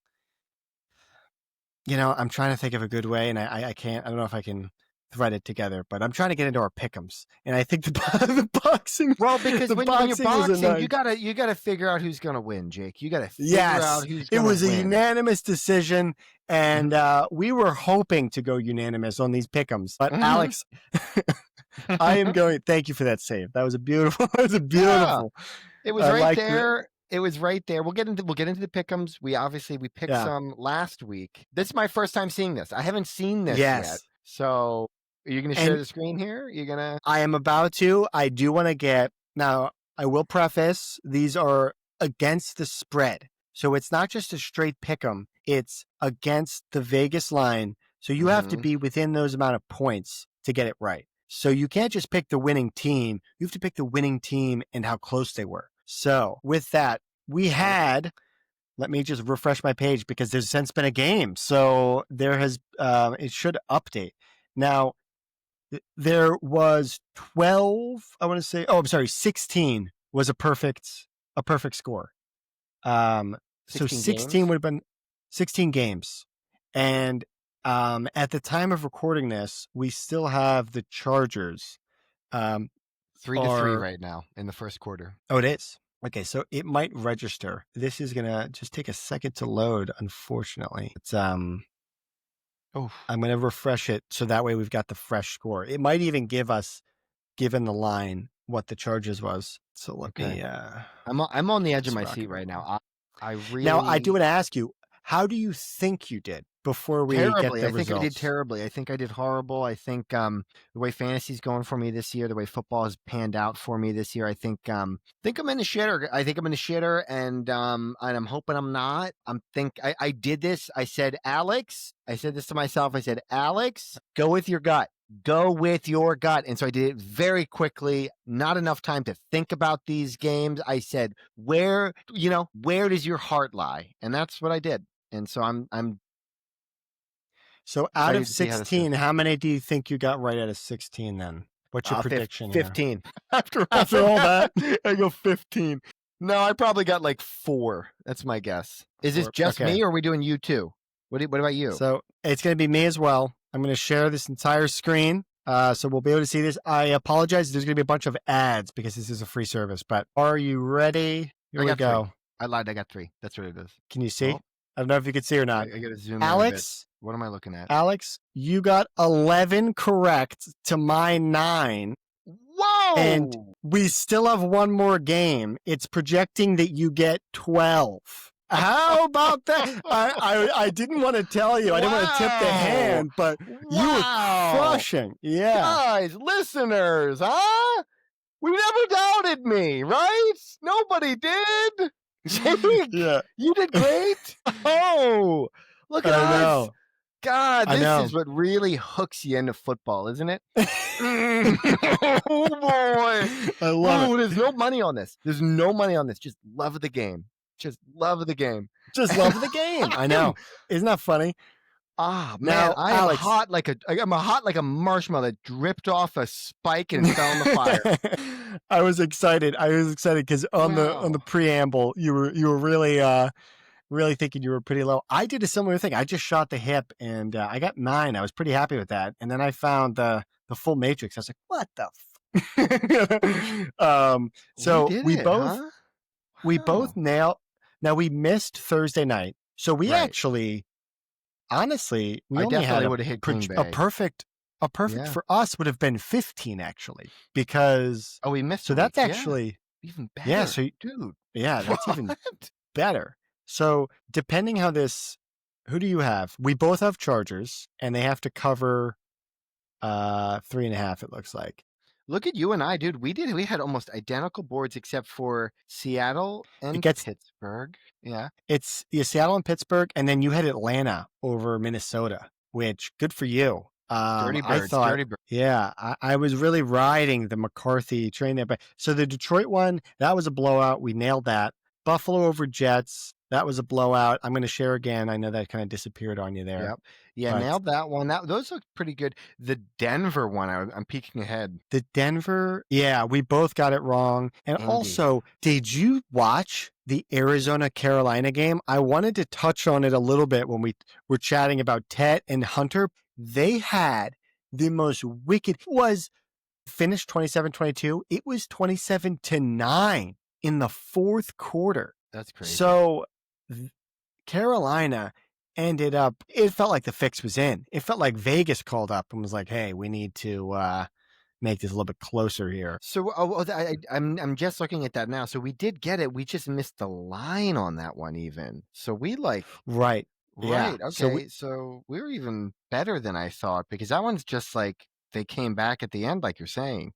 trying to think of a good way, and I can't. I don't know if I can thread it together, but I'm trying to get into our pick'ems, and I think the boxing, Well, because the when you're boxing was a boxing, nice. you gotta figure out who's gonna win, Jake. You gotta figure Yes, out who's it gonna was a win. unanimous decision, and Mhm. we were hoping to go unanimous on these pick'ems. But Alex, I am going. Thank you for that save. That was a beautiful. That was a Yeah, beautiful. it was I right like the. there. It was right there. We'll get into the pick'ems. We picked Yeah. some last week. This is my first time seeing this. I haven't seen this yet. Yes. So Are you going to share And the screen here? You're going to. I am about to. I do want to get now. I will preface these are against the spread, so it's not just a straight pick 'em. It's against the Vegas line, so you have to Mm-hmm. be within those amount of points to get it right. So you can't just pick the winning team. You have to pick the winning team and how close they were. So with that, we had. Let me just refresh my page because there's since been a game, so there has. It should update now. There was 12, I want to say, oh, I'm sorry, 16 was a perfect score. So 16 16 games, would have been 16 games. And at the time of recording this, we still have the Chargers. Um, 3-3 are right now in the first quarter. Oh, it is. Okay, so it might register. This is gonna just take a second to load, unfortunately. Oh, I'm gonna refresh it so that way we've got the fresh score. It might even give us, given the line, what the charges was. So let okay. me I'm on the get edge of this my seat rocking right rolling. now. I Now I do really want to ask you, how do you think you did before we get terribly. the I think I did results? terribly. I think I did horrible. I think the way fantasy's going for me this year, the way football has panned out for me this year, I think I'm in the shitter. I think I'm in the shitter, and I'm hoping I'm not. I did this. I said, Alex, I said this to myself. I said, Alex, go with your gut. Go with your gut. And so I did it very quickly, not enough time to think about these games. I said, where does your heart lie? And that's what I did. And so I'm So out of excited to see how this goes. 16, how many do you think you got right out of 16 then? What's your prediction here? 15. After all After of all that, that? I go 15. No, I probably got like 4. That's my guess. Is this just Okay. me, or are we doing you too? What about you? So it's going to be me as well. I'm going to share this entire screen. So we'll be able to see this. I apologize. There's going to be a bunch of ads because this is a free service, but are you ready? Here I we got 3. go. I lied. I got 3. That's what it is. Can you Oh, see? I don't know if you can see or not. I got to zoom in a bit. Alex, What am I looking at? Alex, you got 11 correct to my 9. And Whoa! we still have one more game. It's projecting that you get 12. How about that? I didn't want to tell you. I didn't want to tip the Wow! hand, but you were Wow! crushing. Yeah. Guys, listeners, huh? We never doubted me, right? Nobody did. Jake, Yeah. you did great. Oh, look at I us. know. God, I this know. is what really hooks you into football, isn't it? Oh, boy. I love Oh, it. there's no money on this. There's no money on this. Just love the game. Just love the game. Just love the game. I know. Isn't that funny? Ah, man, Now, Alex. I'm hot like a marshmallow that dripped off a spike and fell in the fire. I was excited. Because on the Wow. preamble, you were really thinking you were pretty low. I did a similar thing. I just shot the hip and I got 9. I was pretty happy with that. And then I found the full matrix. I was like, what the We so did we it, both huh? we Wow. both nailed. Now we missed Thursday night. So we Right. actually, honestly, we I only had definitely would have hit Green a Bay. perfect Yeah. for us would have been 15 actually, because Oh, we missed so a that's week. Yeah. actually, Even yeah, better. so Dude. yeah, that's even What? better. So depending how this, who do you have? We both have Chargers, and they have to cover 3.5. It looks like Look at you and I, dude. We had almost identical boards except for Seattle it and gets. Pittsburgh. Yeah. It's Seattle and Pittsburgh, and then you had Atlanta over Minnesota, which good for you. Dirty I birds, thought, dirty birds. yeah, I was really riding the McCarthy train there. But so the Detroit one, that was a blowout. We nailed that. Buffalo over Jets, that was a blowout. I'm going to share again. I know that kind of disappeared on you there, Yep. Yeah, but nailed that one. Those look pretty good. The Denver one, I'm peeking ahead. the Denver, yeah, we both got it wrong. And Indy. also, did you watch the Arizona Carolina game? I wanted to touch on it a little bit when we were chatting about Tet and Hunter. They had the most wicked, was finished 27-22. It was 27-9 in the fourth quarter. That's crazy. So Carolina ended up, it felt like the fix was in. It felt like Vegas called up and was like, hey, we need to make this a little bit closer here. So I'm just looking at that now. So we did get it. We just missed the line on that one even. So we like Right. Yeah. right. Okay. So we were even better than I thought because that one's just like they came back at the end, like you're saying.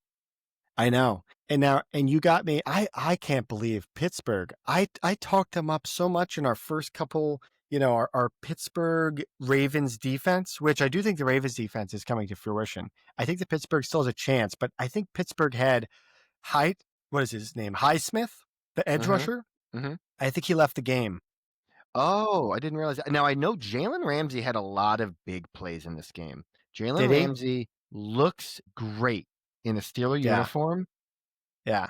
I know. And you got me. I can't believe Pittsburgh. I talked them up so much in our first couple, our Pittsburgh Ravens defense, which I do think the Ravens defense is coming to fruition. I think the Pittsburgh still has a chance, but I think Pittsburgh had what is his name? Highsmith, the edge Mm-hmm. rusher. Mm-hmm. I think he left the game. Oh, I didn't realize that. Now I know Jalen Ramsey had a lot of big plays in this game. Jalen Did he? Ramsey looks great in a Steeler Yeah. uniform. Yeah.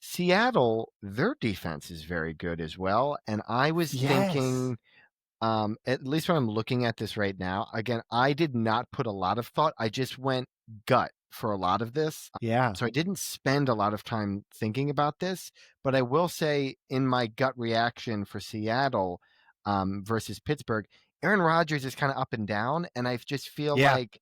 Seattle, their defense is very good as well. And I was Yes. thinking, at least when I'm looking at this right now, again, I did not put a lot of thought. I just went gut for a lot of this. Yeah. So I didn't spend a lot of time thinking about this, but I will say in my gut reaction for Seattle versus Pittsburgh, Aaron Rodgers is kind of up and down, and I just feel Yeah. like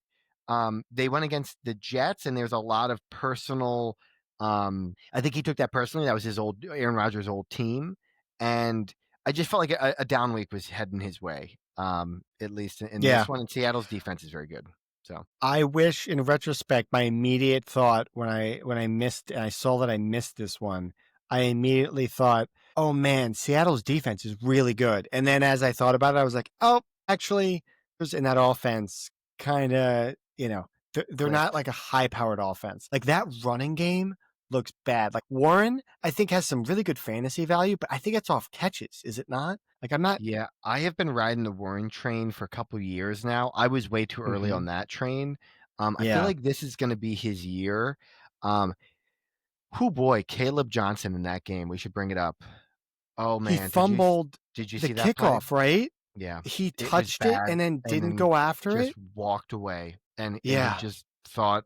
they went against the Jets, and there's a lot of personal. I think he took that personally. That was his old Aaron Rodgers' old team, and I just felt like a down week was heading his way. At least in Yeah. this one, and Seattle's defense is very good. So I wish, in retrospect, my immediate thought when I missed and I saw that I missed this one, I immediately thought, "Oh man, Seattle's defense is really good." And then as I thought about it, I was like, "Oh, actually, who's in that offense kind of, they're not clicked. like a high-powered offense. Like that running game looks bad. Like Warren, I think has some really good fantasy value, but I think it's off catches, is it not? Like I'm not. Yeah, I have been riding the Warren train for a couple years now. I was way too early Mhm. on that train. I feel Yeah. like this is going to be his year. Um, who boy, Caleb Johnson in that game. We should bring it up. Oh He man, fumbled did you the see that play? kickoff, right? Yeah, He it was touched it bad, and then and didn't then go after just it? walked away, and he Yeah. just thought,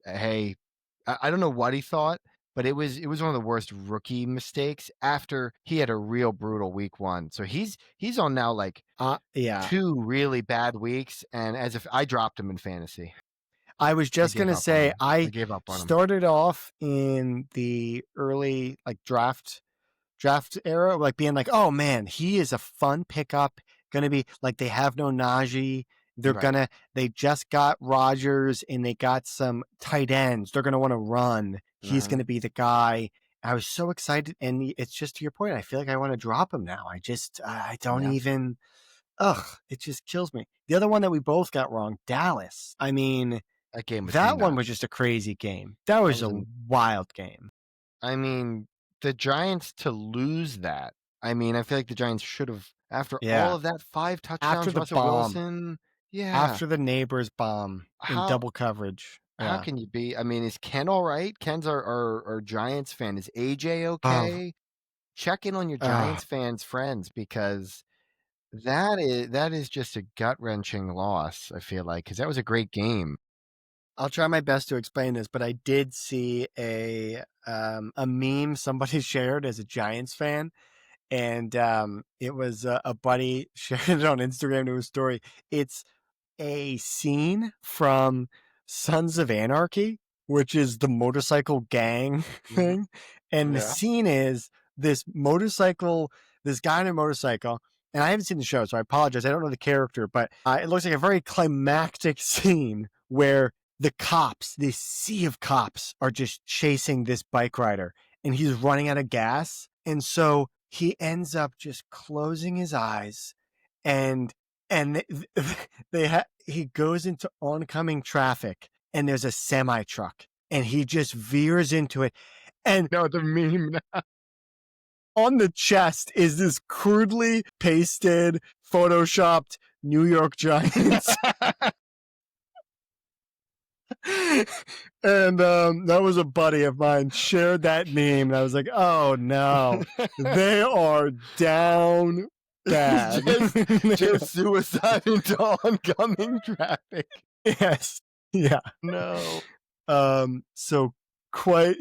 hey, I don't know what he thought, but it was one of the worst rookie mistakes after he had a real brutal week one. So he's on now like Yeah. 2 really bad weeks, and as if I dropped him in fantasy. I was I just gave gonna up on say, him. I I gave up on him. started off in the early, like, draft era, like, being like, "Oh, man, he is a fun pickup, gonna be" like, they have no Najee, Right. they just got Rodgers, and they got some tight ends, they're gonna wanna run, he's Uh-huh. gonna be the guy. I was so excited, and it's just to your point, I feel like I wanna drop him now. I don't Yeah. even ugh, it just kills me. The other one that we both got wrong, Dallas. I mean, That game was that one was nuts. just a crazy game. That That was was a an wild game. I mean, the Giants to lose that. I mean, I feel like the Giants should have after all Yeah. of that 5 After touchdowns, the Russell bomb, Wilson. Yeah. after the neighbor's bomb in How double coverage. how Yeah. can you be? I mean, is Ken all right? Ken's our Giants fan. Is AJ Oh, okay? Check in on your uh, Giants fans friends because that is just a gut-wrenching loss, I feel like, because that was a great game. I'll try my best to explain this, but I did see a meme somebody shared as a Giants fan, and it was a buddy shared it on Instagram to his story. It's a scene from Sons of Anarchy, which is the motorcycle gang Mhm. thing. And the Yeah. scene is this guy on a motorcycle. And I haven't seen the show, so I apologize. I don't know the character, but it looks like a very climactic scene where the cops, this sea of cops, are just chasing this bike rider and he's running out of gas. And so he ends up just closing his eyes and and he goes into oncoming traffic and there's a semi truck and he just veers into it and No, the meme. on the chest is this crudely pasted photoshopped New York Giants. And that was a buddy of mine shared that meme and I was like, oh no, they are down bad. just suicide into oncoming traffic. Yes, yeah. No. So quite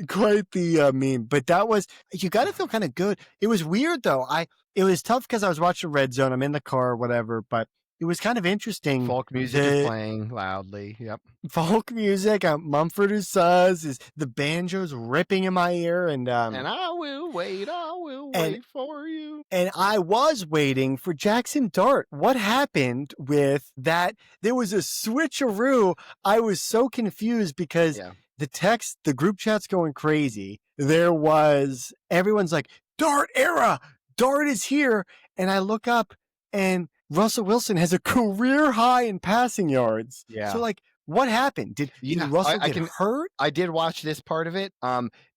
the meme, but that was you got to feel kind of good. It was weird though. It was tough because I was watching Red Zone. I'm in the car, or whatever, but it was kind of interesting. Folk music is The playing loudly. Yep. folk music, Mumford and Sons, is the banjo's ripping in my ear, And I will and wait for you. and I was waiting for Jackson Dart. What happened with that? There was a switcheroo. I was so confused because Yeah. the group chat's going crazy. Everyone's like, Dart era, Dart is here. And I look up and Russell Wilson has a career high in passing yards. So, Yeah. like, what happened? Did Yeah. Russell get hurt? I did watch this part of it.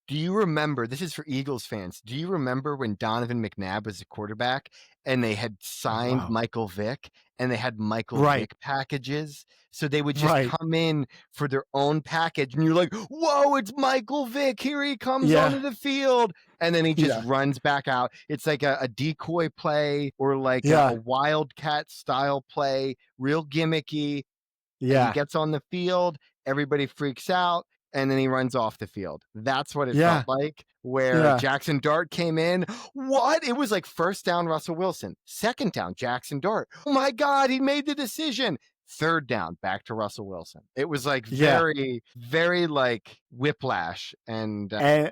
Do you remember? This is for Eagles fans. Do you remember when Donovan McNabb was the quarterback and they had signed Wow. Michael Vick and they had Michael Right. Vick packages? So they would just Right. come in for their own package, and you're like, "Whoa, it's Michael Vick! Here he comes Yeah. onto the field!" And then he just Yeah. runs back out. It's like a decoy play or like a Yeah. wildcat style play, real gimmicky. He Yeah. gets on the field, everybody freaks out, and then he runs off the field. That's what it felt Yeah. like, where Yeah. Jackson Dart came in. What? It was like first down, Russell Wilson. Second down, Jackson Dart. Oh my God, he made the decision. Third down, back to Russell Wilson. It was like Yeah. very, very like whiplash. And And yeah,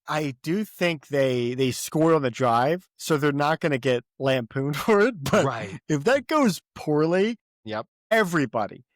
I do think they score on the drive, so they're not going to get lampooned for it. But right. if that goes poorly, Yep. everybody,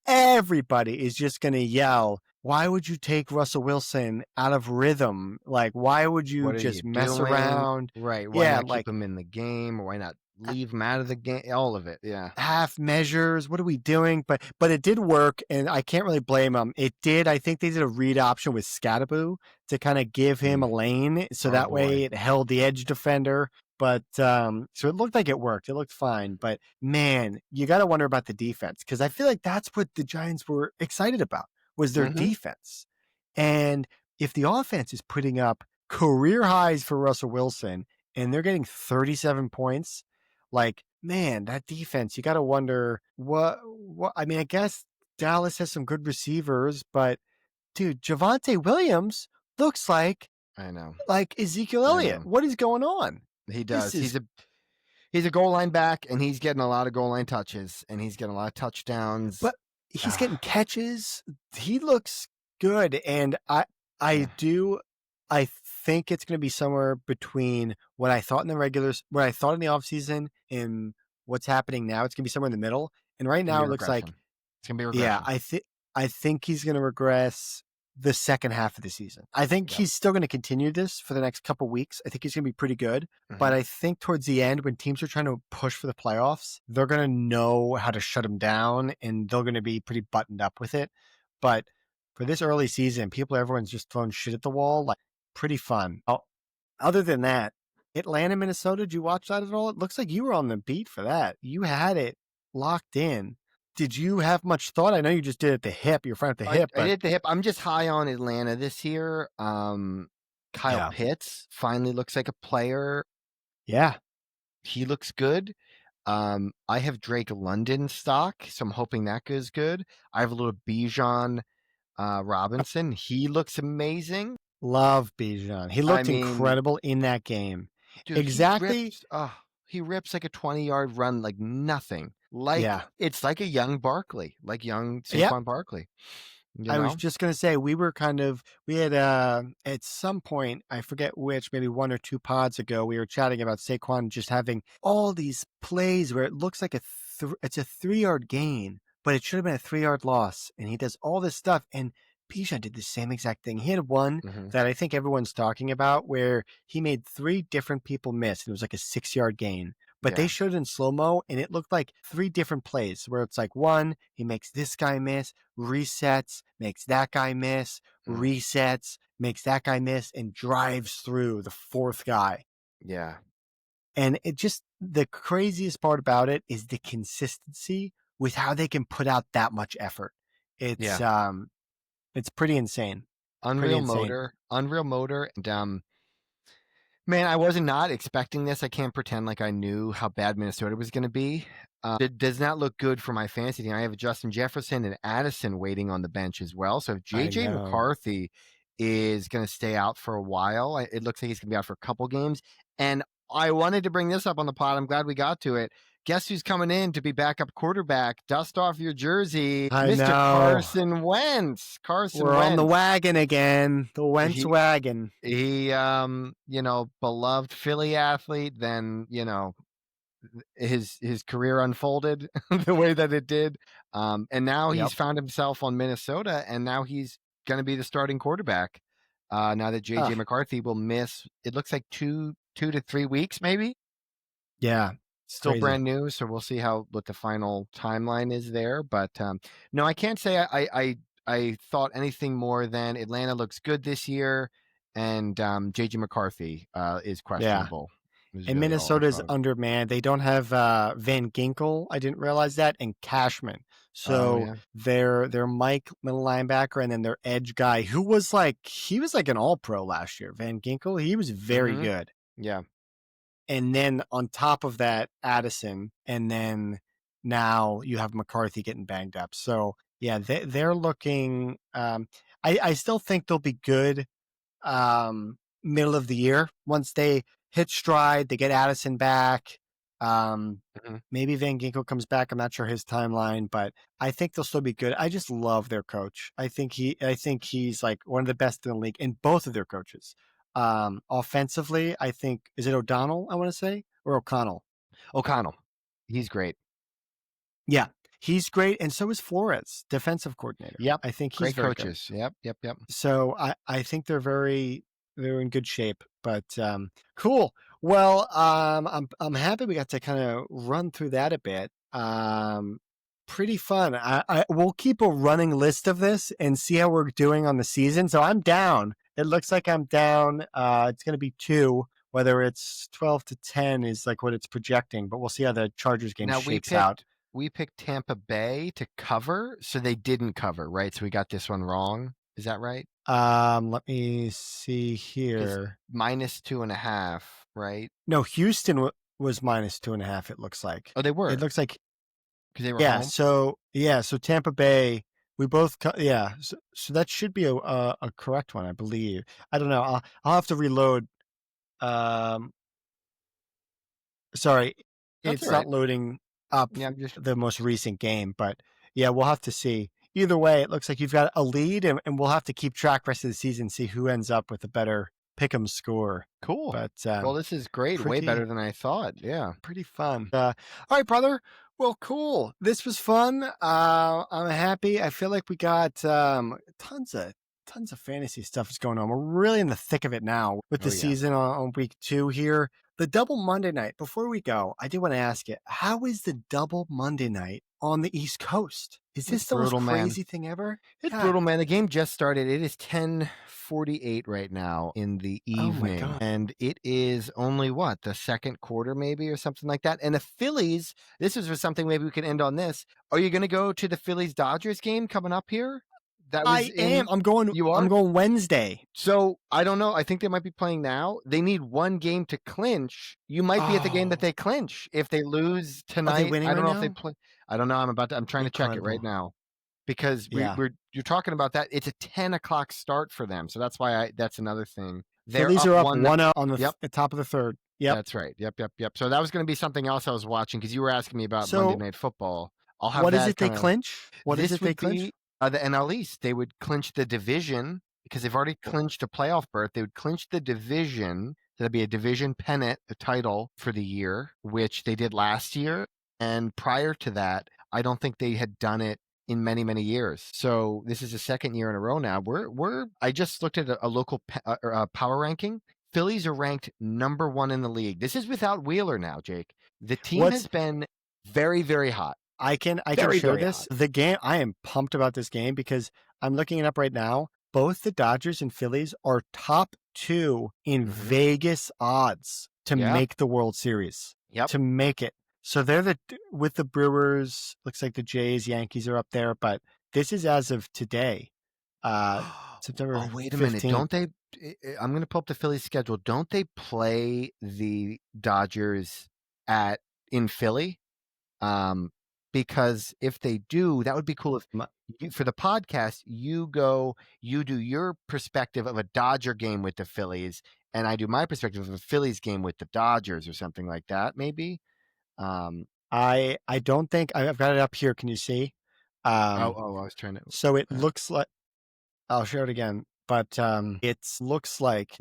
everybody is just going to yell, "Why would you take Russell Wilson out of rhythm? Like, why would you What are you just mess doing? around?" Right. Why Yeah, not keep like him in the game? Or why not leave him out of the game? All of it. Yeah. half measures. What are we doing? But it did work, and I can't really blame them. It did. I think they did a read option with Scattaboo to kind of give him Mm. a lane, so Oh that way boy. it held the edge defender. But so it looked like it worked. It looked fine. But man, you got to wonder about the defense, because I feel like that's what the Giants were excited about, was their Mm-hmm. defense. And if the offense is putting up career highs for Russell Wilson and they're getting 37 points, like, man, that defense, you got to wonder what I mean, I guess Dallas has some good receivers, but dude, Javonte Williams looks I know. like Ezekiel I Elliott. know. What is going on? He This does. is He's a goal line back, and he's getting a lot of goal line touches, and he's getting a lot of touchdowns. But he's getting Ah, catches. He looks good, and I yeah, do. I think it's going to be somewhere between what I thought in the regulars, what I thought in the offseason, and what's happening now. It's going to be somewhere in the middle. And right it's gonna now, be it looks like, regression. It's gonna be yeah, regression. I think he's going to regress the second half of the season. I think Yep. he's still going to continue this for the next couple weeks. I think he's going to be pretty good. Hmm. But I think towards the end, when teams are trying to push for the playoffs, they're going to know how to shut him down, and they're going to be pretty buttoned up with it. But for this early season, everyone's just throwing shit at the wall. Like, pretty fun. Oh, other than that, Atlanta, Minnesota, did you watch that at all? It looks like you were on the beat for that. You had it locked in. Did you have much thought? I know you just did it at the hip. You're fine at the hip, I but did the hip. I'm just high on Atlanta this year. Kyle yeah. Pitts finally looks like a player. Yeah. He looks good. I have Drake London stock, so I'm hoping that goes good. I have a little Bijan Robinson. He looks amazing. Love Bijan. He I looked mean, incredible in that game. dude, Exactly. he rips like a 20-yard run like nothing. Like Yeah. it's like a young Barkley, like young Yep. Saquon Barkley, you I was know? just gonna say we had at some point, I forget which, maybe 1 or 2 pods ago, we were chatting about Saquon just having all these plays where it looks like it's a 3 yard gain, but it should have been a 3 yard loss, and he does all this stuff. And Bijan did the same exact thing. He had one Hmm. that I think everyone's talking about where he made 3 different people miss, and it was like a 6 yard gain. But they Yeah. showed it in slow mo, and it looked like 3 different plays where it's like one, he makes this guy miss, resets, makes that guy miss, Mm, resets, makes that guy miss, and drives through the fourth guy. yeah. And it just, the craziest part about it is the consistency with how they can put out that much effort. It's Yeah. it's pretty insane. Pretty Unreal insane. motor. Unreal motor. And man, I wasn't not expecting this. I can't pretend like I knew how bad Minnesota was going to be. It does not look good for my fantasy team. I have Justin Jefferson and Addison waiting on the bench as well. So if I JJ know. McCarthy is going to stay out for a while, it looks like he's going to be out for a couple games. And I wanted to bring this up on the pod. I'm glad we got to it. guess who's coming in to be backup quarterback? Dust off your jersey, I Mr. know. Carson Wentz. Carson We're on the Wentz. wagon again, the Wentz He wagon. beloved Philly athlete. Then his career unfolded the way that it did, and now Yep. he's found himself on Minnesota, and now he's going to be the starting quarterback. Now that JJ Ah, McCarthy will miss, it looks like 2 to 3 weeks, maybe. yeah, Still crazy. brand new, so we'll see what the final timeline is there. But no, I can't say I thought anything more than Atlanta looks good this year, and JJ McCarthy is Yeah. questionable. Is And really all I Minnesota's thought. undermanned. They don't have Van Ginkel. I didn't realize that, and Cashman. Oh So yeah. their Mike middle linebacker, and then their edge guy, who was like an All Pro last year. Van Ginkel, he was very Mm-hmm. good. Yeah. And then on top of that, Addison, and then now you have McCarthy getting banged up. So yeah, they're looking. I still think they'll be good middle of the year once they hit stride. They get Addison back. Mm-hmm. Maybe Van Ginkel comes back. I'm not sure his timeline, but I think they'll still be good. I just love their coach. I think he's like one of the best in the league, and both of their coaches. Offensively, I think is it O'Donnell? I want to say or O'Connell. O'Connell, he's great. Yeah, he's great, and so is Flores, defensive coordinator. Yep, I think he's great very good. coaches. Yep, yep, yep. So I think they're in good shape. But cool. Well, I'm happy we got to kind of run through that a bit. Pretty fun. We'll keep a running list of this and see how we're doing on the season. So I'm down. It looks like I'm down. It's going to be 2. Whether it's 12-10 is like what it's projecting, but we'll see how the Chargers game Now shakes out. we picked Tampa Bay to cover, so they didn't cover, right? So we got this one wrong. Is that right? Let me see Because here. -2.5, right? No, Houston was -2.5. It looks like. Oh, they It were looks like because they were yeah. home. So Tampa Bay. We both yeah. So that should be a correct one, I believe. I don't know. I'll have to reload. Um, sorry, That's all it's not right. loading up Yeah, I'm just the most recent game, but yeah, we'll have to see. Either way, it looks like you've got a lead, and we'll have to keep track rest of the season, see who ends up with a better pick'em score. cool. But Well, this is great. Way better pretty than I thought. Yeah. pretty fun. All right, brother. Well, cool. This was fun. I'm happy. I feel like we got tons of fantasy stuff is going on. We're really in the thick of it now with Oh the yeah. season on week 2 here. The double Monday night. Before we go, I do want to ask you, how is the double Monday night on the East Coast? Is It's this the most brutal, man. crazy thing ever? It's God. brutal, man. The game just started. It is 10:48 right now in the Oh my evening. God. And it is only what, the second quarter maybe or something like that. And the Phillies, this is for something maybe we can end on this. Are you going to go to the Phillies Dodgers game coming up here? That was I am. in You I'm are? going Wednesday. So I don't know. I think they might be playing now. They need one game to clinch. You might be at the game that Oh, they clinch. If they lose are they tonight, winning I don't right know if they now? play. I don't know. I'm trying to check it right Incredible. now because Yeah. you're talking about that. It's a 10 o'clock start for them, so that's why that's another thing. They're Phillies up are up one. 1-0 on Yep, the top of the third. Yep. that's right. Yep, yep, yep. So that was going to be something else I was watching because you were asking me about Monday So Night Football. I'll have what is that it they kind of. clinch? What is This it they would clinch? be the NL East. They would clinch the division because they've already clinched a playoff berth. They would clinch the division. So that'd be a division pennant, a title for the year, which they did last year. And prior to that, I don't think they had done it in many, many years. So this is the second year in a row now. I just looked at a local power ranking. Phillies are ranked #1 in the league. This is without Wheeler now, Jake. The team What's has been very, very hot. I can Very, share very this. hot. The game, I am pumped about this game because I'm looking it up right now. Both the Dodgers and Phillies are top 2 in Hmm. Vegas odds to Yeah. make the World Series. Yep. To make it. So they're with the Brewers, looks like the Jays, Yankees are up there, but this is as of today. Uh Oh, September wait a minute. 15th. Don't they? I'm going to pull up the Phillies schedule. Don't they play the Dodgers at in Philly? Um, because if they do, that would be cool. If for the podcast, you do your perspective of a Dodger game with the Phillies, and I do my perspective of a Phillies game with the Dodgers, or something like that, maybe. I don't think I've got it up here. Can you see? I was trying to. So it Uh, looks like I'll show it again, but it looks like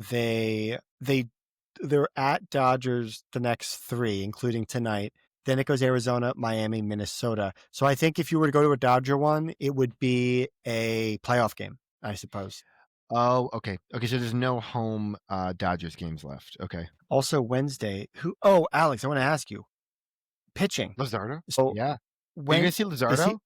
they're at Dodgers the next three, including tonight. Then it goes Arizona, Miami, Minnesota. So I think if you were to go to a Dodger one, it would be a playoff game, I suppose. oh, okay. Okay, so there's no home Dodgers games left. Okay. Also Wednesday, who? Oh, Alex, I want to ask you, pitching. Lazardo? So Yeah. Are you when gonna see is he? Lazardo?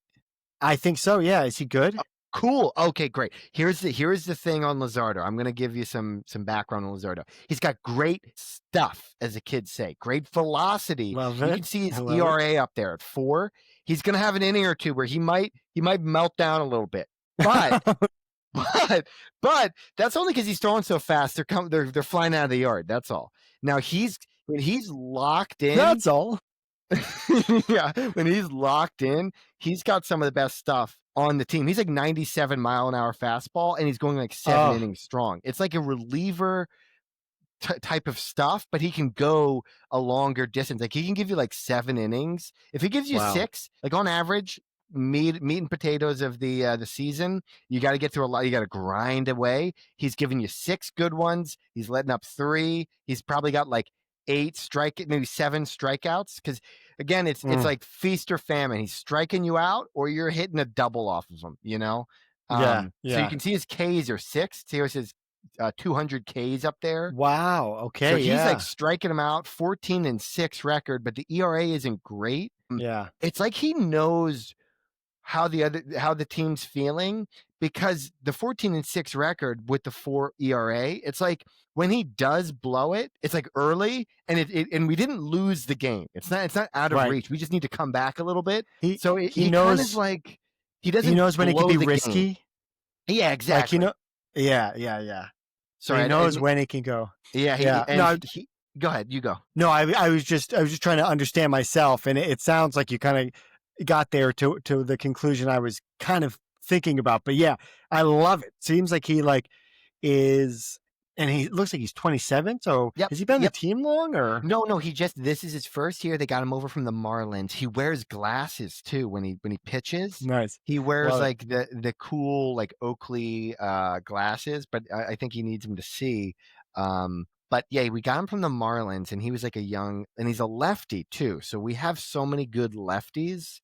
I think so. Yeah, is he good? Cool. Okay, great. Here's the thing on Lazardo. I'm gonna give you some background on Lazardo. He's got great stuff, as the kids say. Great velocity. Love You it. can see I his love it. ERA up there at 4. He's gonna have an inning or two where he might melt down a little bit. But but that's only because he's throwing so fast. They're flying out of the yard. That's all. Now when he's locked in, That's all. yeah, when he's locked in, he's got some of the best stuff on the team. He's like 97-mile-an-hour fastball, and he's going like 7 innings strong. It's like a reliever type of stuff, but he can go a longer distance. Like he can give you like 7 innings. If he gives you Wow. 6, like on average, meat and potatoes of the season, you got to get through a lot. You got to grind away. He's giving you 6 good ones. He's letting up 3. He's probably got like maybe 7 strikeouts. Because again, it's Mm. like feast or famine. He's striking you out, or you're hitting a double off of him. Yeah. So you Yeah. can see his Ks are 6. Here's his 200 Ks up there. Wow. So Okay. he's like Yeah. striking them out, 14-6 record, but the ERA isn't great. Yeah. It's like he knows how the team's feeling, because the 14-6 record with the 4 ERA, it's like when he does blow it, it's like early, and and we didn't lose the game. It's not out of Right. reach. We just need to come back a little bit. He So he he kind of knows like he he doesn't knows when it could blow be the game. risky. Yeah, Like exactly. Yeah. Yeah. Yeah. So he Sorry, knows when it can go. yeah, Yeah. he go ahead, you go. No. I was just trying to understand myself, and it sounds like you kind of got there to the conclusion I was kind of thinking about. But yeah, I love it. Seems like he like is, and he looks like he's 27. So Yep, has he been on the yep. team long or? No, this is his first year. They got him over from the Marlins. He wears glasses too when he pitches. Nice. He wears Love it. like the cool like Oakley glasses, but I think he needs them to see. But yeah, we got him from the Marlins, and he was like and he's a lefty too. So we have so many good lefties.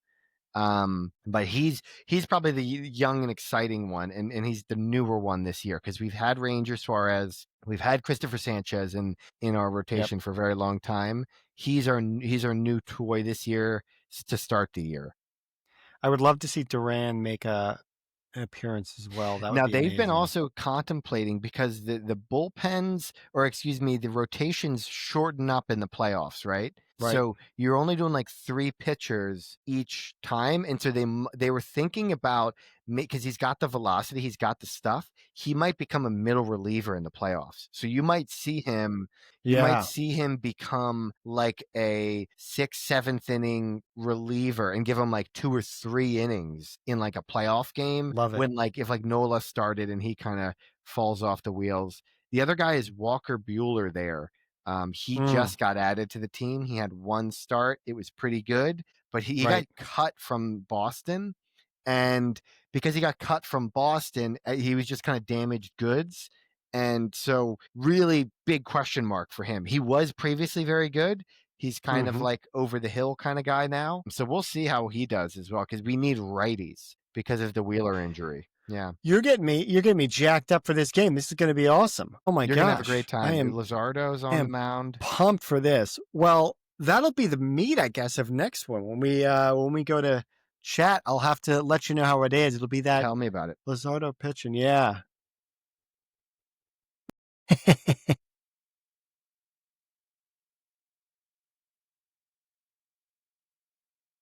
But he's probably the young and exciting one, and he's the newer one this year, because we've had Ranger Suarez, we've had Christopher Sanchez in our Yep. rotation for a very long time. He's our new toy this year to start the year. I would love to see Duran make an appearance as well. That would Now be they've been amazing. also contemplating, because the bullpens, or excuse me, the rotations shorten up in the playoffs, right? Right. So you're only doing like 3 pitchers each time, and so they were thinking about, because he's got the velocity, he's got the stuff, he might become a middle reliever in the playoffs. So you might Yeah. see him become like a 6th, 7th inning reliever, and give him like 2 or 3 innings in like a playoff game, Love it. when like if like Nola started and he kind of falls off the wheels. The other guy is Walker Bueller there. He Mm. just got added to the team. He had 1 start. It was pretty good, but he got Right. cut from Boston. And because he got cut from Boston, he was just kind of damaged goods. And so, really big question mark for him. He was previously very good. He's kind of Hmm. like over the hill kind of guy now. So we'll see how he does as well, because we need righties because of the Wheeler injury. Yeah. You're getting me jacked up for this game. This is going to be awesome. Oh my You're going to have a great gosh. I time. am Lazardo's I on the am mound. pumped for this. Well, that'll be the meat, I guess, of next one. When we go to chat, I'll have to let you know how it is. It'll be that Tell me about it. Lizardo pitching. Yeah.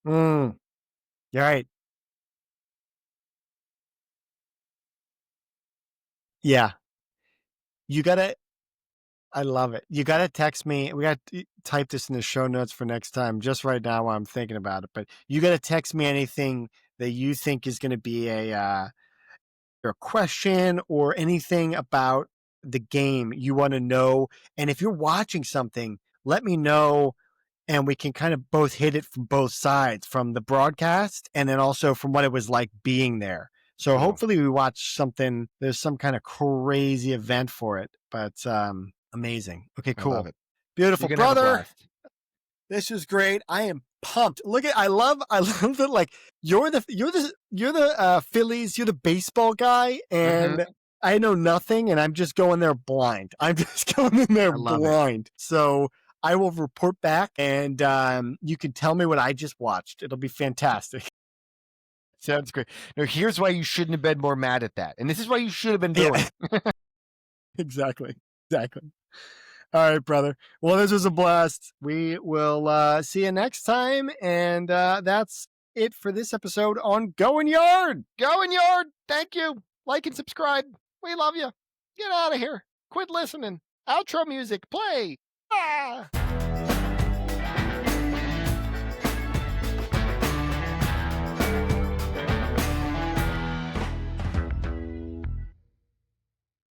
Mm. You're right. Yeah. You gotta I love it. You gotta text me. We got to type this in the show notes for next time, just right now while I'm thinking about it. But you gotta text me anything that you think is gonna be a question or anything about the game you want to know. And if you're watching something, let me know and we can kind of both hit it from both sides, from the broadcast and then also from what it was like being there. So Cool. hopefully we watch something, there's some kind of crazy event for it, but amazing. Okay, I love cool. it. Beautiful, You're gonna have a brother. blast. This is great. I am pumped. Look at I love that, like, you're the Phillies, you're the baseball guy, Hmm. and I know nothing and I'm just going there blind. I'm just going in there I love it. blind. So I will report back and you can tell me what I just watched. It'll be fantastic. Sounds great. Now, here's why you shouldn't have been more mad at that, and this is what you should have been Yeah, doing. exactly. Exactly. All right, brother. Well, this was a blast. We will see you next time. And that's it for this episode on Going Yard. Going Yard. Thank you. Like and subscribe. We love you. Get out of here. Quit listening. Outro music. Play. Ah!